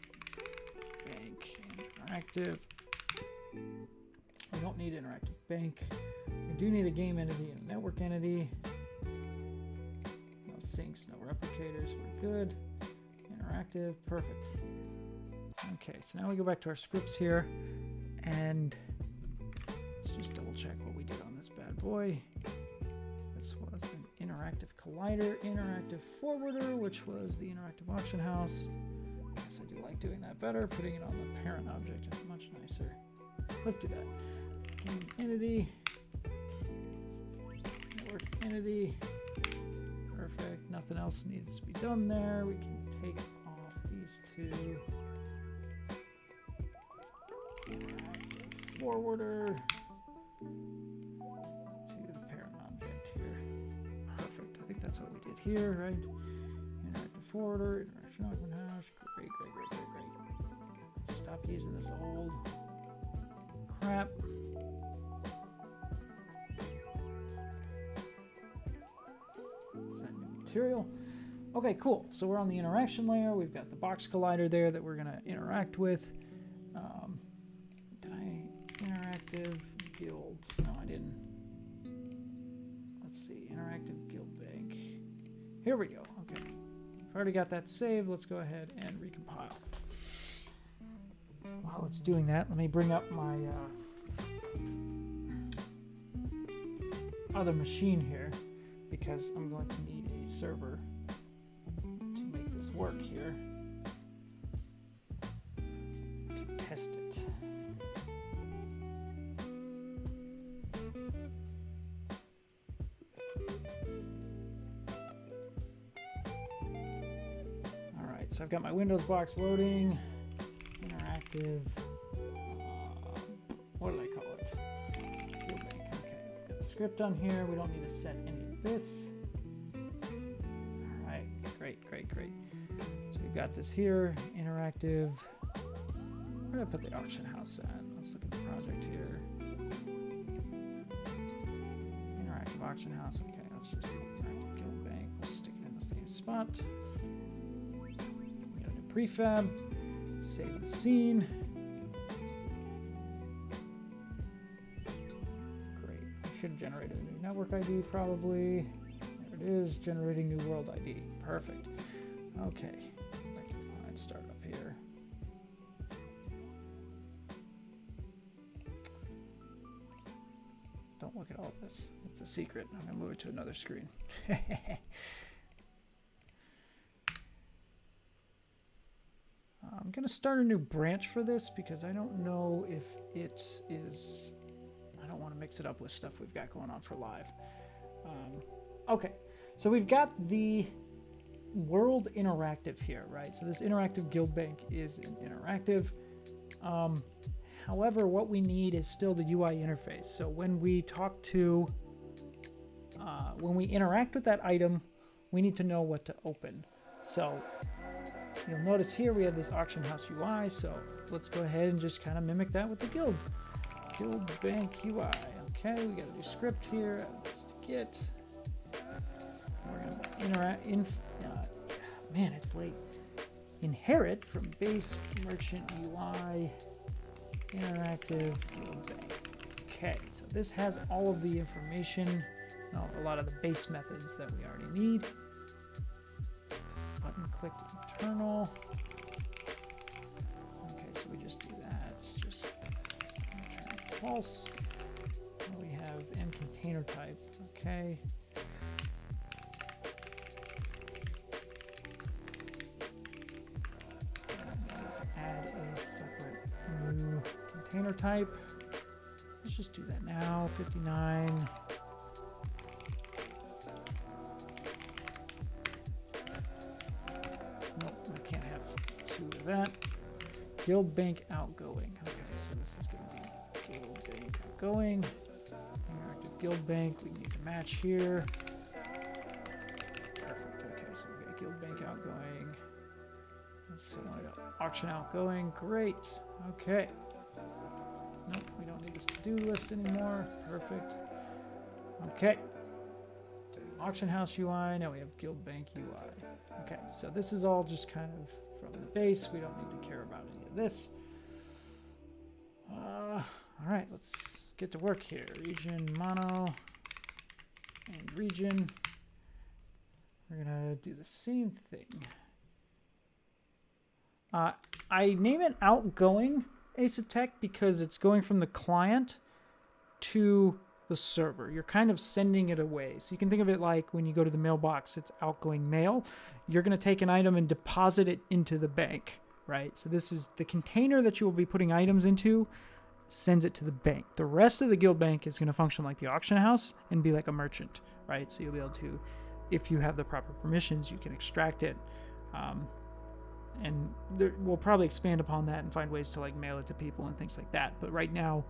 A: bank interactive. We don't need interactive bank. We do need a game entity and a network entity. No syncs, no replicators. We're good. Interactive, perfect. Okay, so now we go back to our scripts here, and let's just double check what we did on this bad boy. This was an interactive collider, interactive forwarder, which was the interactive auction house. Yes, I do like doing that better. Putting it on the parent object is much nicer. Let's do that. Game entity, network entity. Perfect. Nothing else needs to be done there. We can take off these two. Interactive forwarder to the parent object here. Perfect. I think that's what we did here, right? Interactive forwarder, interaction auction house. Great. Stop using this old crap. Is that new material? Okay, cool. So we're on the interaction layer. We've got the box collider there that we're going to interact with. Did I interactive guild? No, I didn't. Let's see. Interactive guild bank. Here we go. Okay. I've already got that saved. Let's go ahead and recompile. While it's doing that, let me bring up my other machine here, because I'm going to need a server to make this work here to test it. All right, so I've got my Windows box loading. Interactive, what did I call it? Guild bank. Okay, we've got the script on here. We don't need to set any of this. All right, great. So we've got this here, interactive. Where did I put the auction house at? Let's look at the project here. Interactive auction house. Okay, let's just do interactive guild bank. We'll stick it in the same spot. We got a new prefab. Save the scene. Great. I should have generated a new network ID probably. There it is, generating new world ID. Perfect. Okay. Let's start up here. Don't look at all this. It's a secret. I'm gonna move it to another screen. I'm gonna start a new branch for this because I don't know if it is. I don't want to mix it up with stuff we've got going on for live. Okay, so we've got the world interactive here, right? So this interactive guild bank is interactive. However, what we need is still the UI interface. So when we talk to, when we interact with that item, we need to know what to open. So you'll notice here we have this auction house UI. So let's go ahead and just kind of mimic that with the guild bank UI. Okay, we got a new script here. Let's get. We're gonna interact. Man, it's late. Inherit from base merchant UI. Interactive guild bank. Okay, so this has all of the information, a lot of the base methods that we already need. Button clicked internal. Okay, so we just do that. It's just return false. We have m container type. Okay. Add a separate new container type. Let's just do that now. 59. Nope, I can't have 2 of that. Guild bank outgoing. Okay, so this is going to be guild bank outgoing. Interactive guild bank. We need to match here. Perfect. Okay, so we got guild bank outgoing. So auction outgoing, great. Okay. Nope, we don't need this to-do list anymore. Perfect. Okay. Auction house UI, now we have guild bank UI. Okay, so this is all just kind of from the base. We don't need to care about any of this. All right, let's get to work here. Region, mono, and region. We're gonna do the same thing. I name it outgoing Ace of Tech because it's going from the client to the server. You're kind of sending it away. So you can think of it like when you go to the mailbox, it's outgoing mail. You're going to take an item and deposit it into the bank, right? So this is the container that you will be putting items into, sends it to the bank. The rest of the guild bank is going to function like the auction house and be like a merchant, right? So you'll be able to, if you have the proper permissions, you can extract it. And we'll probably expand upon that and find ways to like mail it to people and things like that. But right now,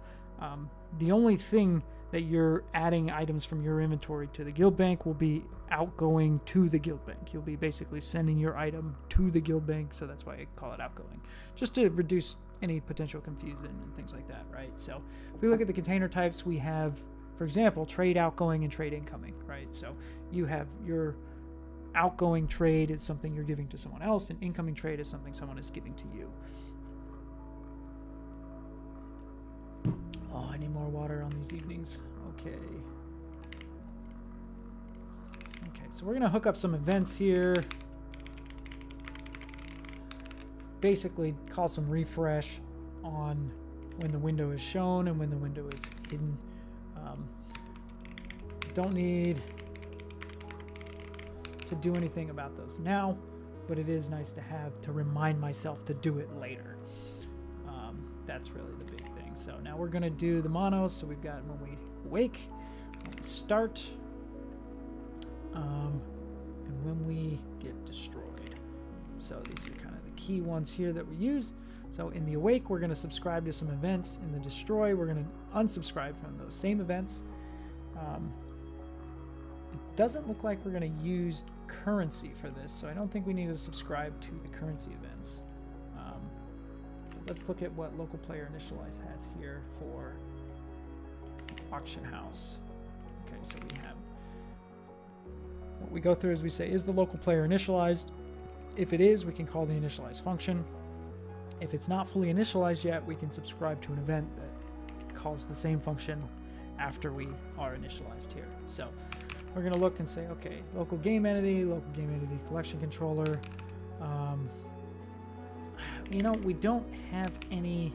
A: the only thing that you're adding items from your inventory to the guild bank will be outgoing to the guild bank. You'll be basically sending your item to the guild bank, so that's why I call it outgoing, just to reduce any potential confusion and things like that, right? So if we look at the container types, we have, for example, trade outgoing and trade incoming, right? So you have your outgoing trade is something you're giving to someone else, and incoming trade is something someone is giving to you. Oh, I need more water on these evenings. Okay. Okay, so we're going to hook up some events here. Basically, call some refresh on when the window is shown and when the window is hidden. Don't need to do anything about those now, but it is nice to have to remind myself to do it later. That's really the big thing. So now we're going to do the monos. So we've got when we awake, when we start, and when we get destroyed. So these are kind of the key ones here that we use. So in the awake, we're going to subscribe to some events. In the destroy, we're going to unsubscribe from those same events. It doesn't look like we're going to use currency for this, so I don't think we need to subscribe to the currency events. Let's look at what local player initialize has here for auction house. Okay, so we have what we go through is we say, is the local player initialized? If it is, we can call the initialize function. If it's not fully initialized yet, we can subscribe to an event that calls the same function after we are initialized here. So we're going to look and say, okay, local game entity collection controller. You know, we don't have any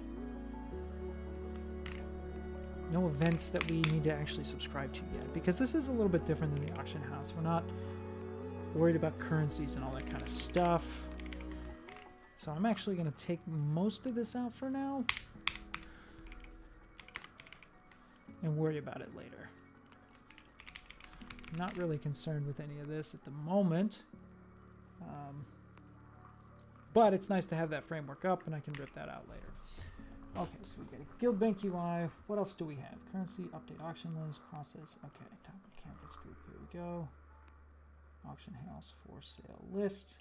A: no events that we need to actually subscribe to yet, because this is a little bit different than the auction house. We're not worried about currencies and all that kind of stuff. So I'm actually going to take most of this out for now and worry about it later. I'm not really concerned with any of this at the moment. But it's nice to have that framework up, and I can rip that out later. Okay, so we got a Guild Bank UI. What else do we have? Currency, update auction list, process. Okay, topic canvas group. Here we go. Auction house for sale list.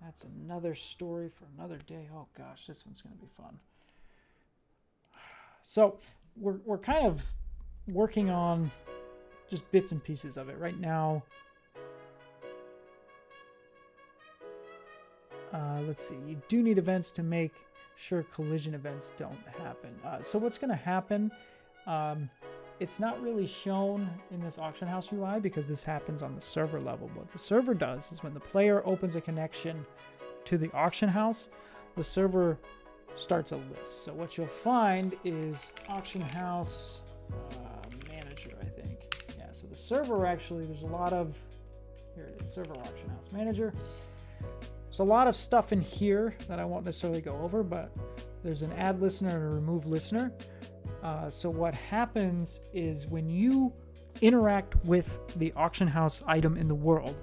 A: That's another story for another day. Oh gosh, this one's going to be fun. So we're kind of working on just bits and pieces of it right now. Let's see. You do need events to make sure collision events don't happen. So what's going to happen? It's not really shown in this auction house UI because this happens on the server level. What the server does is when the player opens a connection to the auction house, the server starts a list. So what you'll find is auction house manager, I think. Yeah, so the server actually, there's a lot of, here it is, server auction house manager. There's a lot of stuff in here that I won't necessarily go over, but there's an add listener and a remove listener. So what happens is when you interact with the auction house item in the world,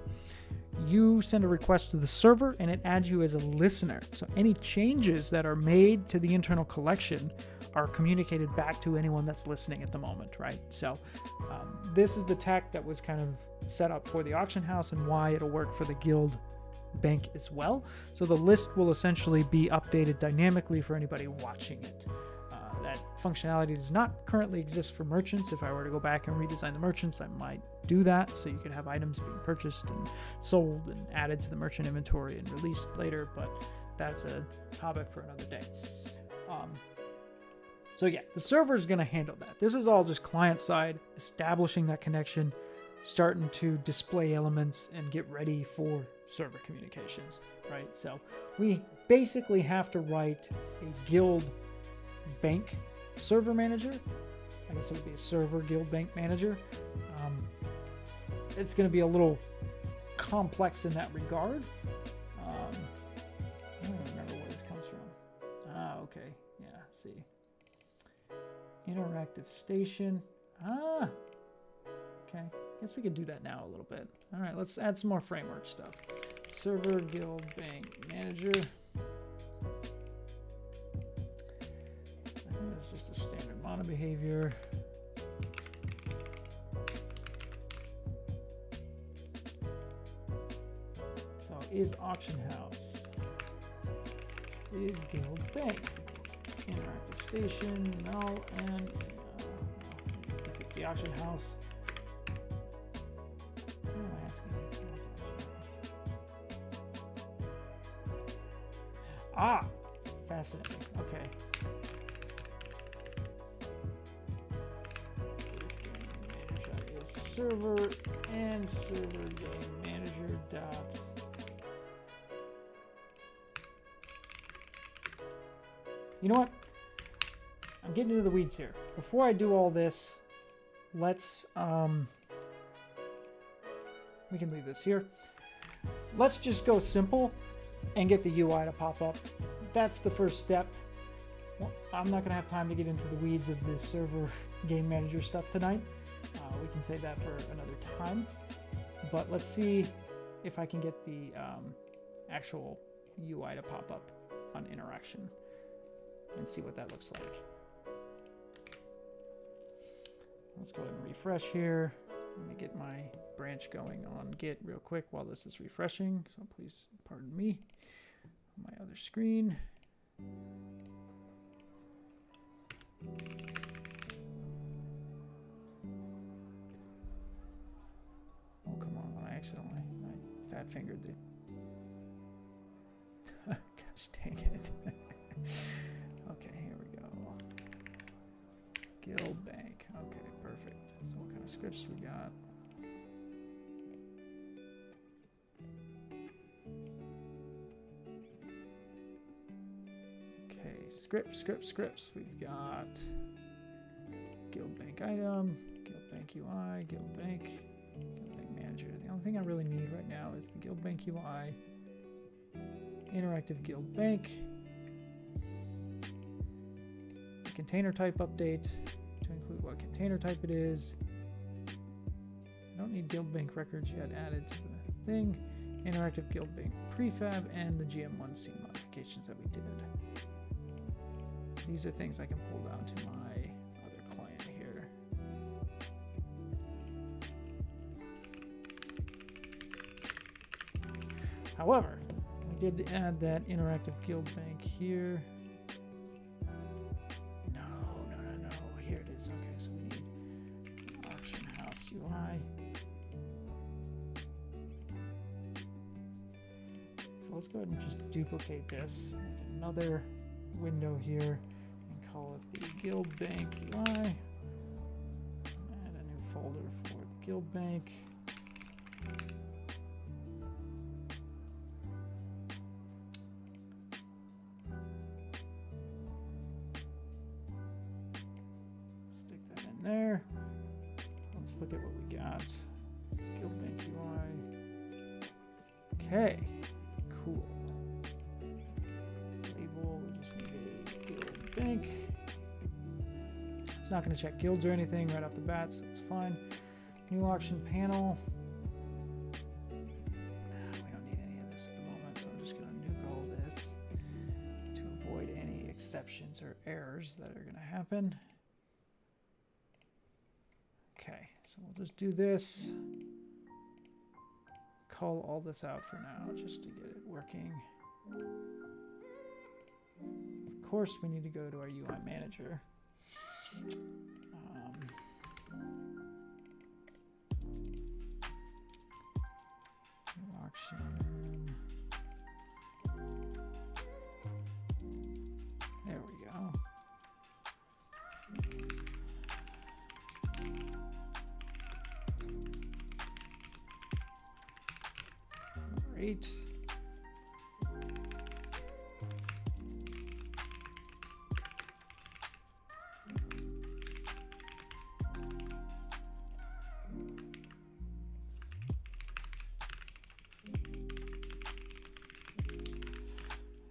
A: you send a request to the server and it adds you as a listener. So any changes that are made to the internal collection are communicated back to anyone that's listening at the moment, right? So this is the tech that was kind of set up for the auction house and why it'll work for the guild bank as well. So the list will essentially be updated dynamically for anybody watching it. That functionality does not currently exist for merchants. If I were to go back and redesign the merchants, I might do that, so you could have items being purchased and sold and added to the merchant inventory and released later, but that's a topic for another day. So yeah, the server is going to handle that. This is all just client side, establishing that connection, starting to display elements and get ready for server communications, right? So we basically have to write a guild bank server manager. I guess it would be a server guild bank manager. It's going to be a little complex in that regard. I don't remember where this comes from. Okay. Yeah, see. Interactive station. Okay. Guess we could do that now a little bit. All right, let's add some more framework stuff. Server guild bank manager. I think it's just a standard mono behavior. So is auction house, is guild bank, interactive station, null, and if it's the auction house. What am I asking? Ah, fascinating. Okay. Server and server game manager dot. You know what? I'm getting into the weeds here. Before I do all this, let's we can leave this here. Let's just go simple and get the UI to pop up. That's the first step. Well, I'm not going to have time to get into the weeds of the server game manager stuff tonight. We can save that for another time. But let's see if I can get the actual UI to pop up on interaction and see what that looks like. Let's go ahead and refresh here. Let me get my branch going on Git real quick while this is refreshing. So please pardon me. On my other screen. Oh, come on. I fat fingered the... Gosh dang it. Okay, here we go. Guild Bank. Okay, perfect. So what kind of scripts we got? Okay, scripts. We've got Guild Bank item, Guild Bank UI, Guild Bank Manager. The only thing I really need right now is the Guild Bank UI, interactive Guild Bank, the container type update to include what container type it is. I don't need Guild Bank records yet added to the thing. Interactive Guild Bank prefab and the GM1C modifications that we did. These are things I can pull down to my other client here. However, we did add that interactive Guild Bank here. No. Here it is. Okay, so we need Auction House UI. So let's go ahead and just duplicate this. Make another window here and call it the Guild Bank UI. Add a new folder for the Guild Bank. Stick that in there. Let's look at what we got. Guild Bank UI. Okay. Cool. Label, we just need a Guild Bank. It's not going to check guilds or anything right off the bat, so it's fine. New auction panel. We don't need any of this at the moment, so I'm just going to nuke all this to avoid any exceptions or errors that are going to happen. Okay, so we'll just do this. Call all this out for now just to get it working. Of course, we need to go to our UI manager. Auction. There we go. Great.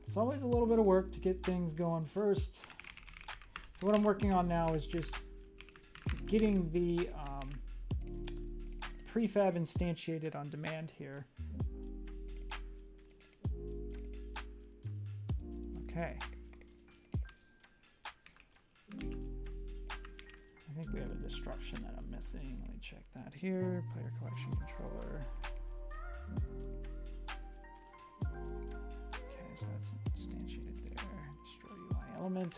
A: It's always a little bit of work to get things going first. So what I'm working on now is just getting the prefab instantiated on demand here. Okay. I think we have a destruction that I'm missing. Let me check that here. Player collection controller. Okay, so that's instantiated there. Destroy UI element.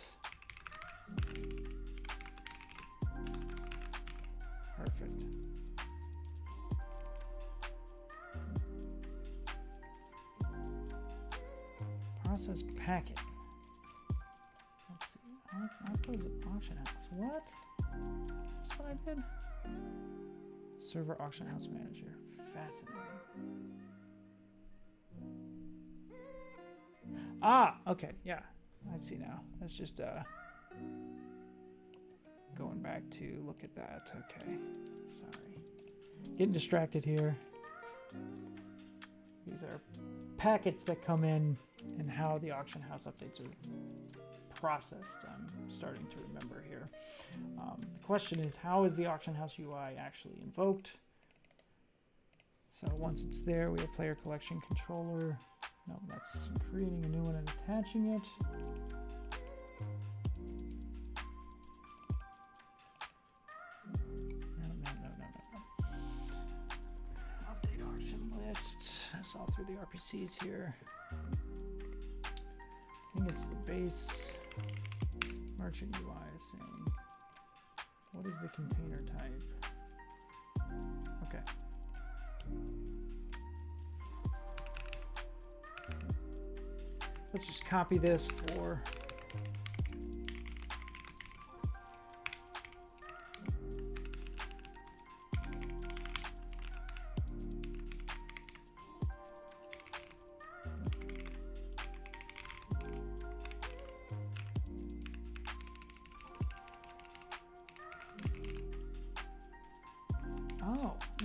A: Perfect. Process packet. Let's see. Uploads an auction house. What? Is this what I did? Server auction house manager. Fascinating. Ah, okay, yeah. I see now. That's just going back to look at that. Okay. Sorry. Getting distracted here. These are packets that come in and how the auction house updates are processed. I'm starting to remember here. The question is, how is the auction house UI actually invoked? So once it's there, we have player collection controller. No, that's creating a new one and attaching it. No. Update auction list. That's all through the RPCs here. I think it's the base merchant UI is saying, what is the container type? Okay. Let's just copy this for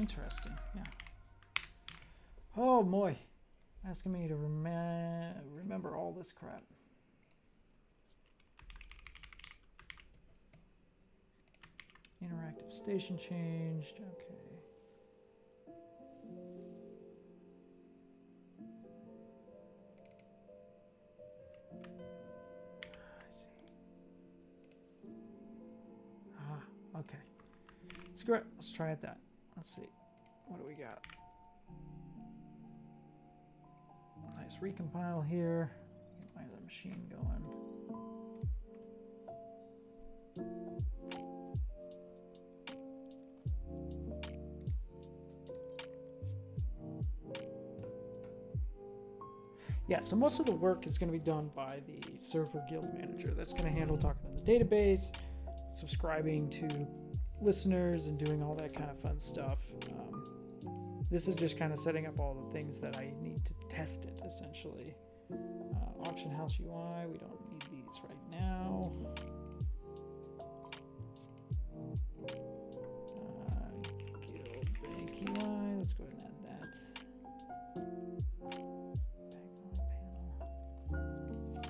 A: Interesting. Yeah. Oh boy. Asking me to remember all this crap. Interactive station changed. Okay. I see. Ah, okay. Screw it. Let's try it that. Let's see. What do we got? Nice recompile here. Get my other machine going. Yeah, so most of the work is going to be done by the server guild manager. That's going to handle talking to the database, subscribing to listeners, and doing all that kind of fun stuff. This is just kind of setting up all the things that I need to test it, essentially. Auction House UI, we don't need these right now. Guild Bank UI, let's go ahead and add that.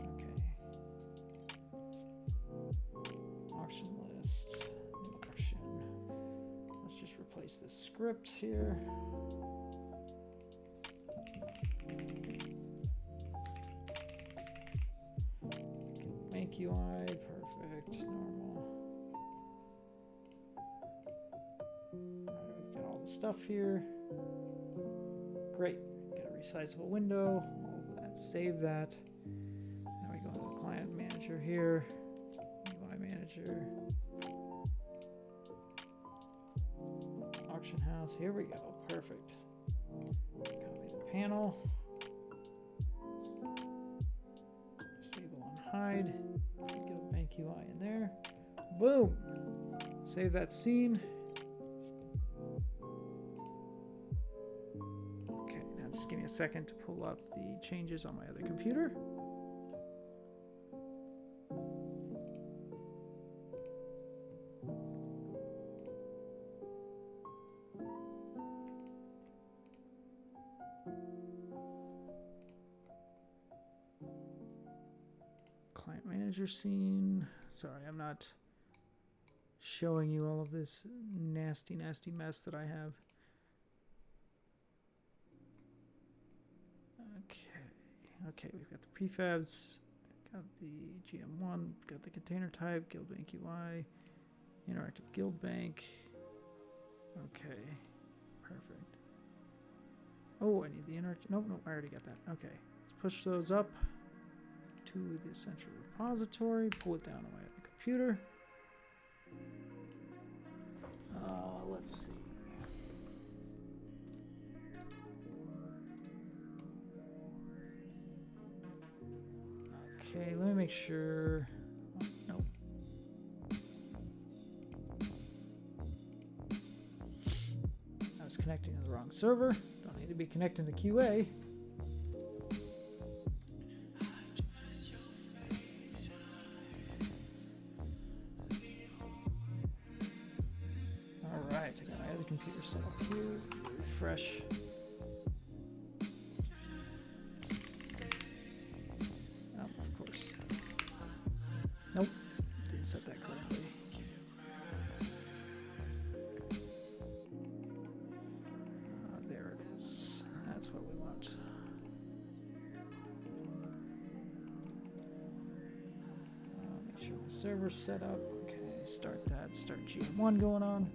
A: Okay. Auction list. Auction. Let's just replace this script here. Bank UI, perfect, normal. Alright, we've got all the stuff here. Great. Got a resizable window. We'll save that. Now we go into the client manager here. UI manager. Auction house. Here we go. Perfect. Copy the panel. Disable and hide. Go bank UI in there. Boom. Save that scene. Okay, now just give me a second to pull up the changes on my other computer. Client manager scene. Sorry, I'm not showing you all of this nasty mess that I have. Okay, we've got the prefabs, got the GM1, got the container type, Guild Bank UI, interactive Guild Bank. Okay, perfect. Oh, I need the interactive. Nope, I already got that. Okay, let's push those up to the central repository, pull it down on my other computer. Let's see. Okay, let me make sure. Oh, nope. I was connecting to the wrong server. Don't need to be connecting to QA. Alright, I got my other computer set up here. Refresh. Nope, didn't set that correctly. There it is. That's what we want. Make sure my server's set up. Okay, start that. Start GM1 going on.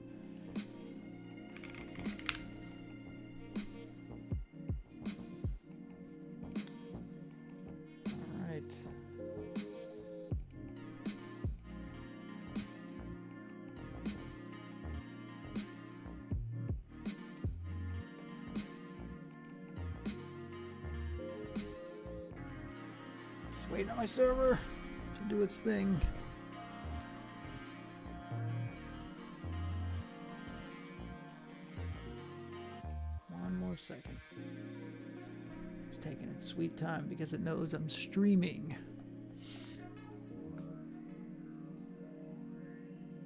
A: Waiting on my server to do its thing. One more second. It's taking its sweet time because it knows I'm streaming.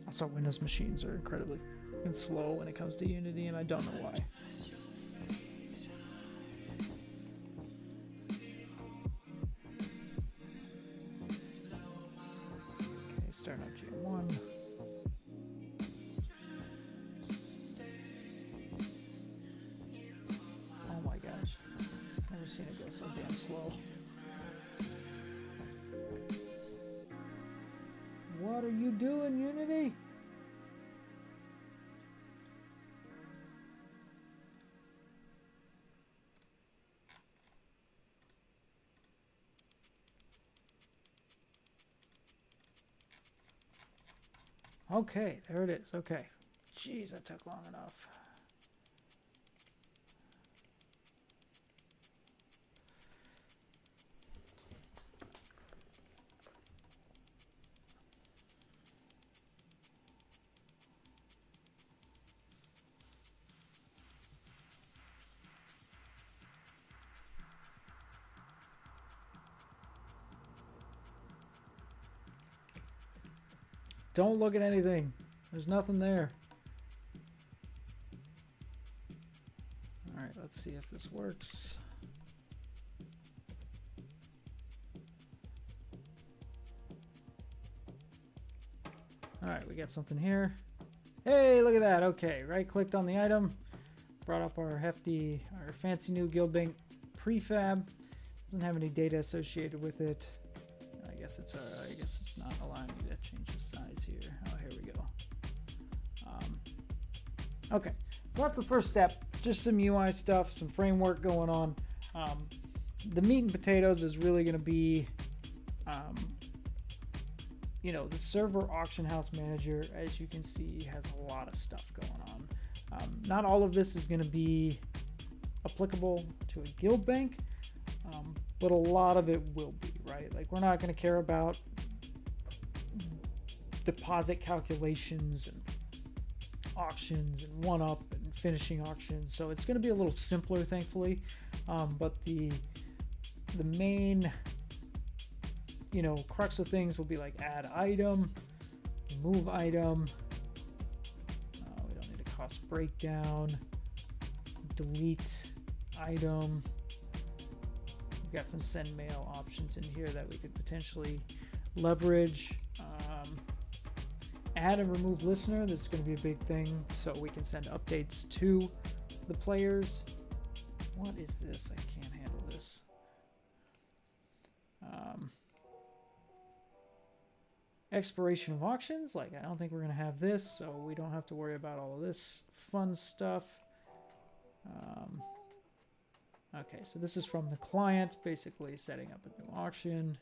A: Also, Windows machines are incredibly and slow when it comes to Unity, and I don't know why. Okay, starting up GM1. Oh my gosh. Never seen it go so damn slow. What are you doing, Unity? Okay, there it is. Okay. Jeez, that took long enough. Don't look at anything. There's nothing there. All right, let's see if this works. All right, we got something here. Hey, look at that. Okay, right-clicked on the item, brought up our fancy new Guildbank prefab. Doesn't have any data associated with it. I guess it's not allowing me to change the size here. Oh, here we go. Okay, so that's the first step. Just some UI stuff, some framework going on. The meat and potatoes is really going to be, the server auction house manager. As you can see, has a lot of stuff going on. Not all of this is going to be applicable to a guild bank, but a lot of it will be, right? Like, we're not going to care about deposit calculations and auctions and one-up and finishing auctions, so it's going to be a little simpler, thankfully. But the main crux of things will be like add item, remove item, we don't need a cost breakdown, delete item. We've got some send mail options in here that we could potentially leverage. Add and remove listener, this is going to be a big thing, so we can send updates to the players. What is this? I can't handle this. Expiration of auctions, like, I don't think we're going to have this, so we don't have to worry about all of this fun stuff. Okay, so this is from the client, basically setting up a new auction.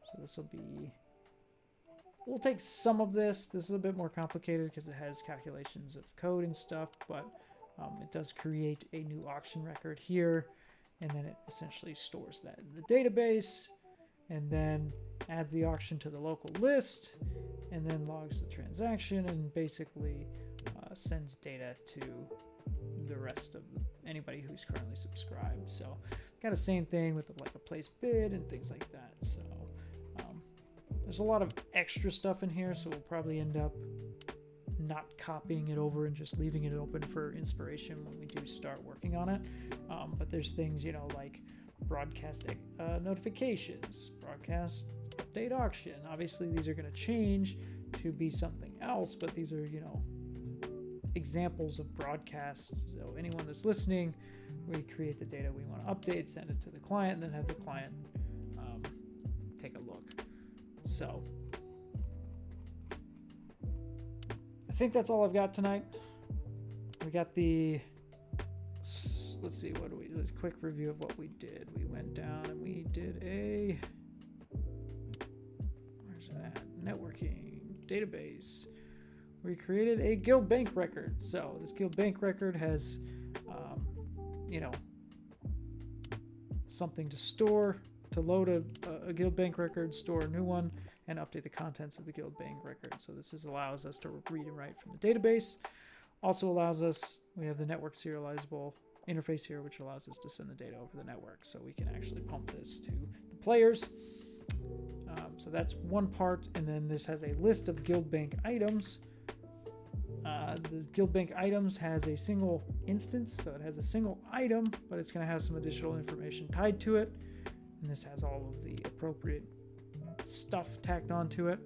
A: So this will be... We'll take some of this. This is a bit more complicated because it has calculations of code and stuff, but it does create a new auction record here, and then it essentially stores that in the database, and then adds the auction to the local list, and then logs the transaction, and basically sends data to the rest of anybody who's currently subscribed. So got the same thing with like a place bid and things like that. So there's a lot of extra stuff in here, so we'll probably end up not copying it over and just leaving it open for inspiration when we do start working on it. But there's things, like broadcast notifications, broadcast update auction. Obviously, these are going to change to be something else, but these are, examples of broadcasts. So anyone that's listening, we create the data we want to update, send it to the client, and then have the client take a look. So I think that's all I've got tonight. We got let's see, a quick review of what we did. We went down and we did where's it at? Networking, database. We created a guild bank record. So this guild bank record has, something to store, to load a guild bank record, store a new one, and update the contents of the guild bank record. So this allows us to read and write from the database. Also allows us, we have the network serializable interface here, which allows us to send the data over the network. So we can actually pump this to the players. So that's one part. And then this has a list of guild bank items. The Guild Bank items has a single instance, so it has a single item, but it's going to have some additional information tied to it. And this has all of the appropriate stuff tacked onto it.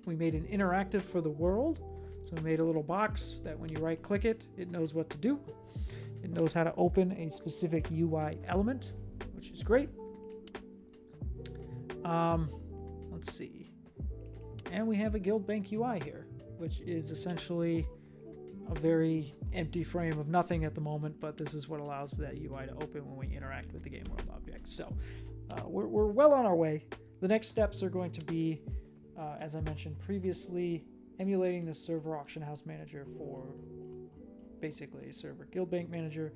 A: We made an interactive for the world. So we made a little box that when you right click it, it knows what to do. It knows how to open a specific UI element, which is great. Let's see. And we have a Guild Bank UI here, which is essentially a very empty frame of nothing at the moment, but this is what allows that UI to open when we interact with the game world object. So we're well on our way. The next steps are going to be, as I mentioned previously, emulating the server auction house manager for basically a server Guild Bank manager.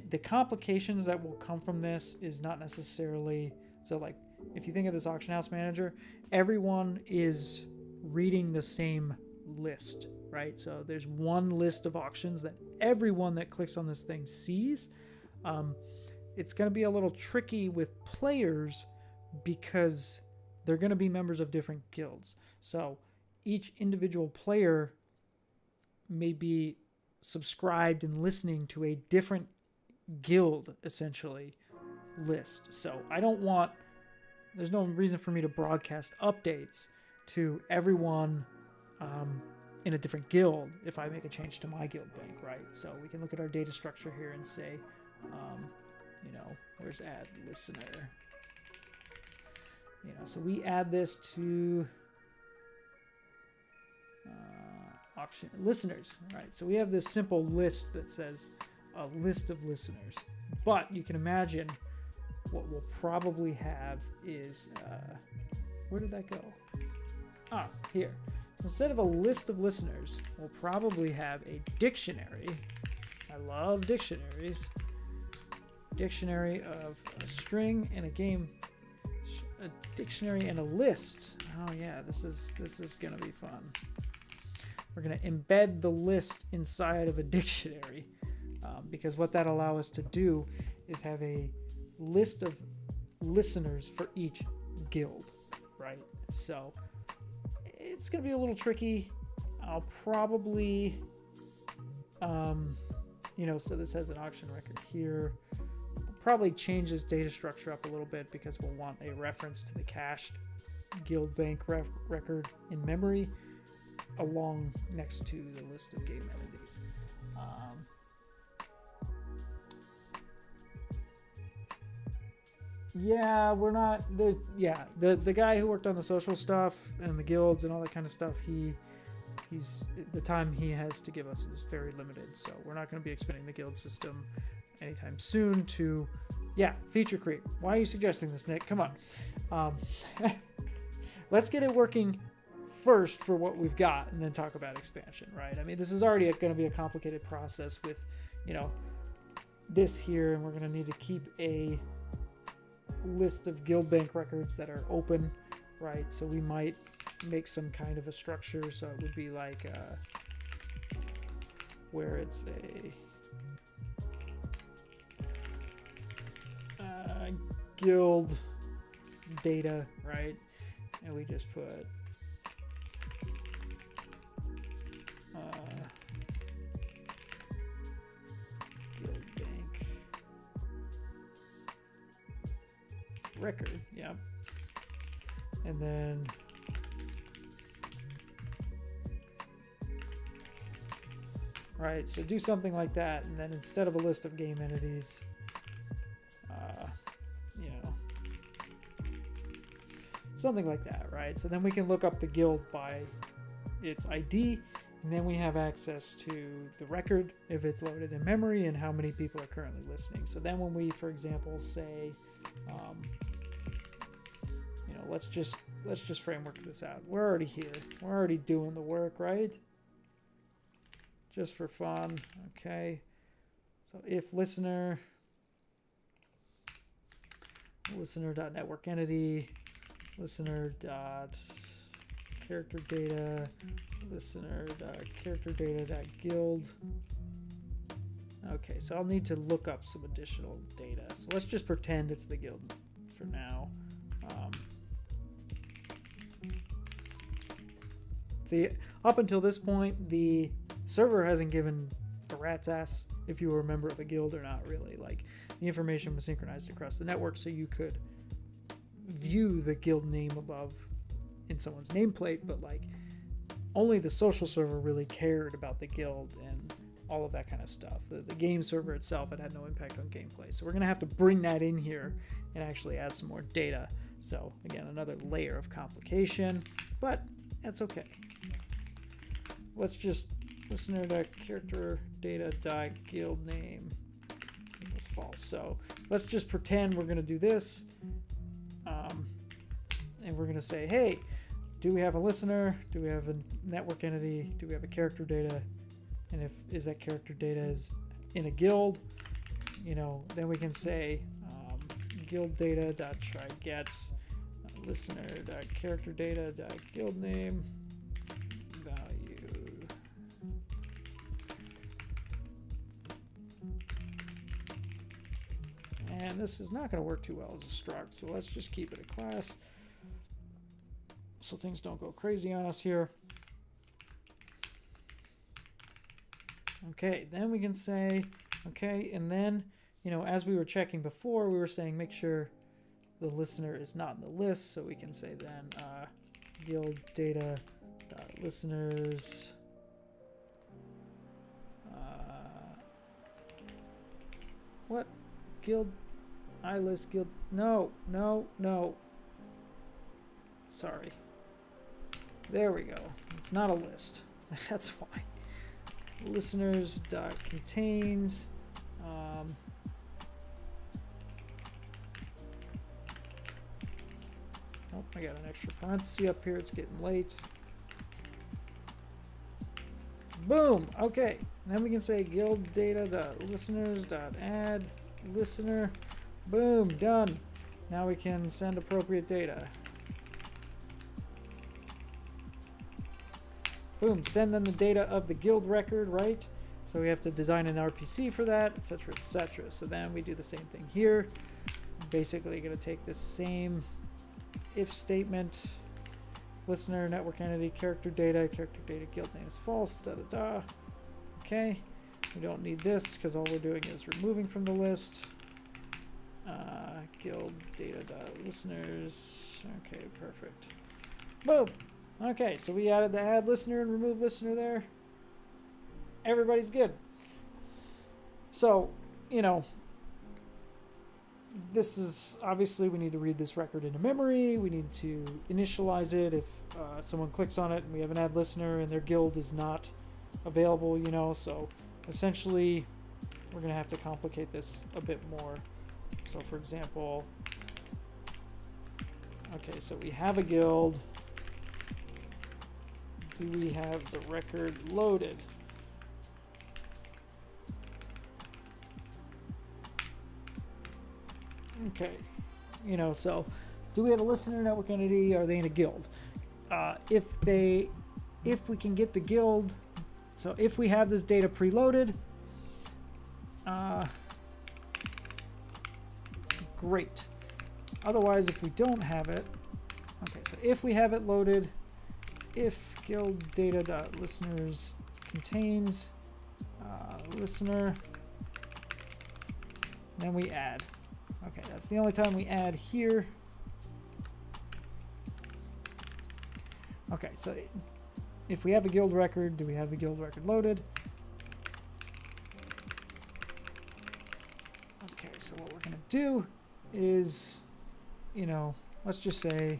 A: The complications that will come from this is not necessarily, so like if you think of this auction house manager, everyone is reading the same list, right? So there's one list of auctions that everyone that clicks on this thing sees. It's going to be a little tricky with players because they're going to be members of different guilds. So each individual player may be subscribed and listening to a different guild, essentially, list. So there's no reason for me to broadcast updates to everyone in a different guild if I make a change to my Guild Bank, right? So we can look at our data structure here and say, where's add listener? So we add this to auction listeners, right? So we have this simple list that says a list of listeners, but you can imagine what we'll probably have is, where did that go? Here. So instead of a list of listeners, we'll probably have a dictionary. I love dictionaries. Dictionary of a string and a game, a dictionary and a list. Oh yeah, this is gonna be fun. We're gonna embed the list inside of a dictionary, because what that allows us to do is have a list of listeners for each guild, right? So it's gonna be a little tricky. I'll probably, so this has an auction record here. I'll probably change this data structure up a little bit because we'll want a reference to the cached Guild Bank record in memory along next to the list of game entities. The guy who worked on the social stuff and the guilds and all that kind of stuff, he's the time he has to give us is very limited, so we're not going to be expanding the guild system anytime soon to feature creep. Why are you suggesting this, Nick? Come on. Let's get it working first for what we've got and then talk about expansion, right? I mean, this is already going to be a complicated process with this here, and we're going to need to keep a list of Guild Bank records that are open, right? So we might make some kind of a structure, so it would be like where it's a guild data, right? And we just put Guild Bank record, yep. And then right, so do something like that, and then instead of a list of game entities, something like that, right? So then we can look up the guild by its ID, and then we have access to the record if it's loaded in memory and how many people are currently listening. So then when we, for example, say, let's just framework this out. We're already here. We're already doing the work, right? Just for fun, okay? So if listener.network entity, listener.character data, listener.character data.guild. Okay, so I'll need to look up some additional data. So let's just pretend it's the guild for now. See, up until this point, the server hasn't given a rat's ass if you were a member of a guild or not, really. Like, the information was synchronized across the network so you could view the guild name above in someone's nameplate, but like only the social server really cared about the guild and all of that kind of stuff. The game server itself, it had no impact on gameplay. So we're going to have to bring that in here and actually add some more data. So again, another layer of complication, but that's okay. Let's just listener.character data.guild name equals false. So let's just pretend we're going to do this. And we're going to say, hey, do we have a listener? Do we have a network entity? Do we have a character data? And is that character data is in a guild, then we can say guild data.try get listener.character data.guild name value. And this is not going to work too well as a struct, so let's just keep it a class so things don't go crazy on us here. Okay, then we can say, okay, and then, as we were checking before, we were saying make sure the listener is not in the list, so we can say then guild data listeners what guild ilist guild no sorry, there we go, it's not a list. That's why. Listeners dot contains oh, I got an extra parenthesis up here, it's getting late. Boom. Okay, then we can say guild data dot listeners dot add listener. Boom, done. Now we can send appropriate data. Boom, send them the data of the guild record, right? So we have to design an RPC for that, etc., etc. So then we do the same thing here. Basically going to take this same if statement, listener, network entity, character data guild name is false, Okay, we don't need this because all we're doing is removing from the list. Guild data listeners. Okay, perfect. Boom. Okay, so we added the add listener and remove listener there. Everybody's good. So, this is obviously we need to read this record into memory. We need to initialize it if someone clicks on it and we have an add listener and their guild is not available, So essentially, we're going to have to complicate this a bit more. So, for example, okay, so we have a guild. Do we have the record loaded? Okay, so do we have a listener network entity? Are they in a guild? If we can get the guild, so if we have this data preloaded, great. Otherwise, if we don't have it, okay, so if we have it loaded, if guild data.listeners contains listener, then we add. Okay, that's the only time we add here. Okay, so if we have a guild record, do we have the guild record loaded? Okay, so what we're going to do is, let's just say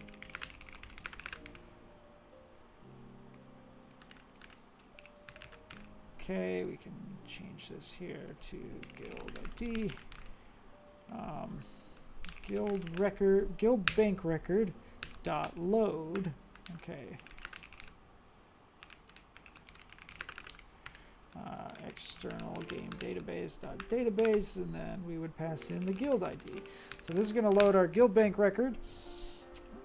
A: okay, we can change this here to guild ID. Guild bank record dot load. Okay. External game database dot database, and then we would pass in the guild ID. So this is going to load our guild bank record,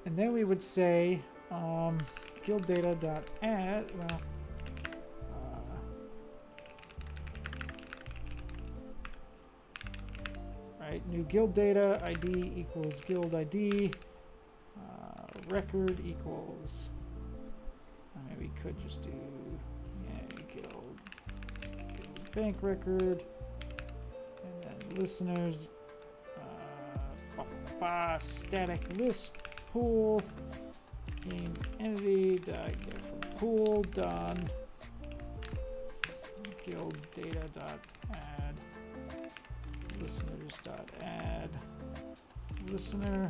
A: and then we would say guild data dot add. Well. Right, new guild data ID equals guild ID, record equals maybe could just do guild bank record, and then listeners, static list pool, game entity, get from pool, done, guild data dot add, listeners dot add, listener,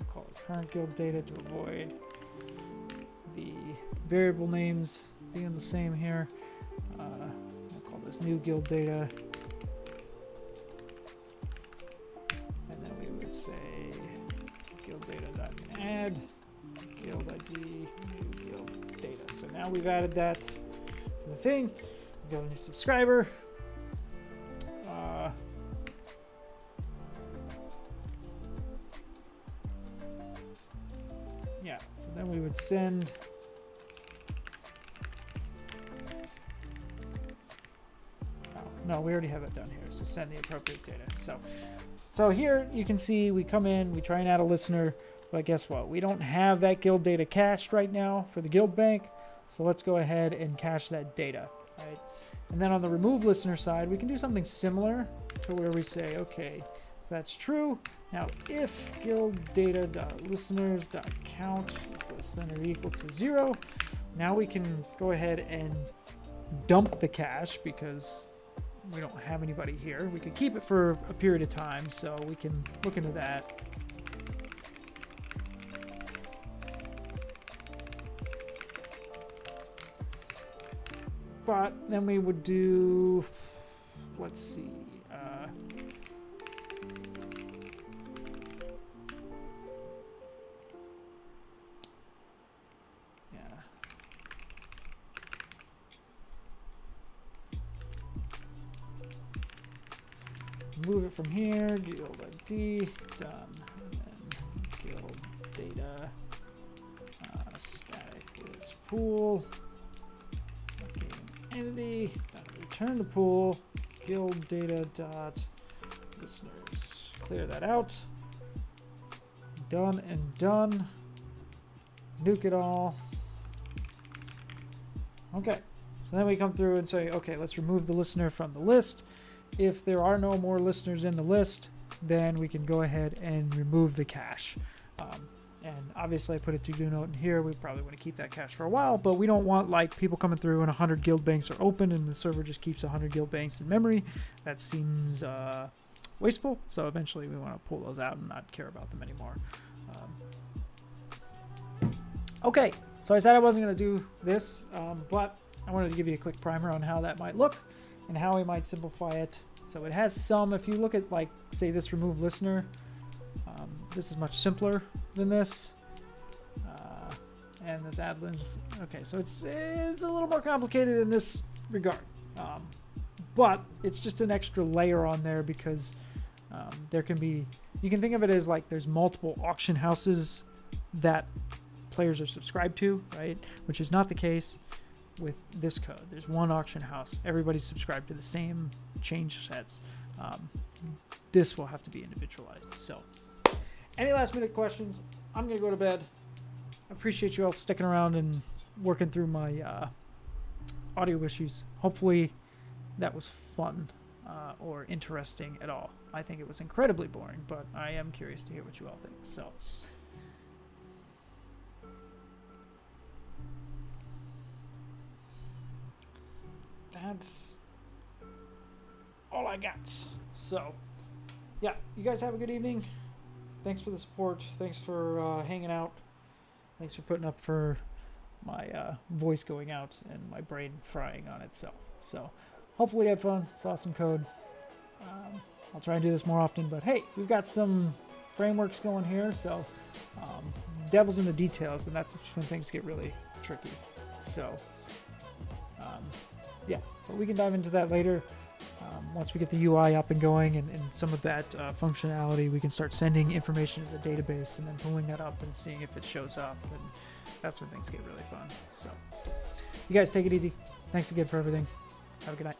A: call it current guild data to avoid the variable names being the same here. We'll call this new guild data, and then we would say guild data dot add guild ID new guild data. So now we've added that to the thing. We've got a new subscriber. Yeah, so then we would send no, we already have it down here. So send the appropriate data. So here you can see we come in, we try and add a listener, but guess what? We don't have that guild data cached right now for the guild bank. So let's go ahead and cache that data, right? And then on the remove listener side, we can do something similar to where we say, okay, if that's true. Now, if guild data.listeners.count is less than or equal to 0, now we can go ahead and dump the cache because we don't have anybody here. We could keep it for a period of time, so we can look into that. But then we would do, let's see, move it from here, guild ID, done, and then guild data, static list pool, game entity, return to pool, guild data dot listeners. Clear that out. Done and done. Nuke it all. Okay, so then we come through and say, okay, let's remove the listener from the list. If there are no more listeners in the list, then we can go ahead and remove the cache. And obviously I put a to-do note in here. We probably want to keep that cache for a while, but we don't want like people coming through and 100 guild banks are open and the server just keeps 100 guild banks in memory. That seems wasteful. So eventually we want to pull those out and not care about them anymore. Okay, so I said I wasn't going to do this, but I wanted to give you a quick primer on how that might look and how we might simplify it. So it has some, if you look at like, say this remove listener, this is much simpler than this. And this add list, okay, so it's a little more complicated in this regard. But it's just an extra layer on there because there can be, you can think of it as like there's multiple auction houses that players are subscribed to, right? Which is not the case with this code. There's one auction house. Everybody's subscribed to the same change sets. This will have to be individualized. So any last minute questions? I'm going to go to bed. I appreciate you all sticking around and working through my audio issues. Hopefully that was fun or interesting at all. I think it was incredibly boring, but I am curious to hear what you all think. So that's all I got. So yeah, you guys have a good evening. Thanks for the support. Thanks for hanging out. Thanks for putting up for my voice going out and my brain frying on itself. So hopefully you had fun, saw some code. I'll try and do this more often, but hey, we've got some frameworks going here, so devil's in the details, and that's when things get really tricky. So yeah, but we can dive into that later. Once we get the UI up and going and some of that functionality, we can start sending information to the database and then pulling that up and seeing if it shows up, and that's when things get really fun. So you guys take it easy. Thanks again for everything. Have a good night.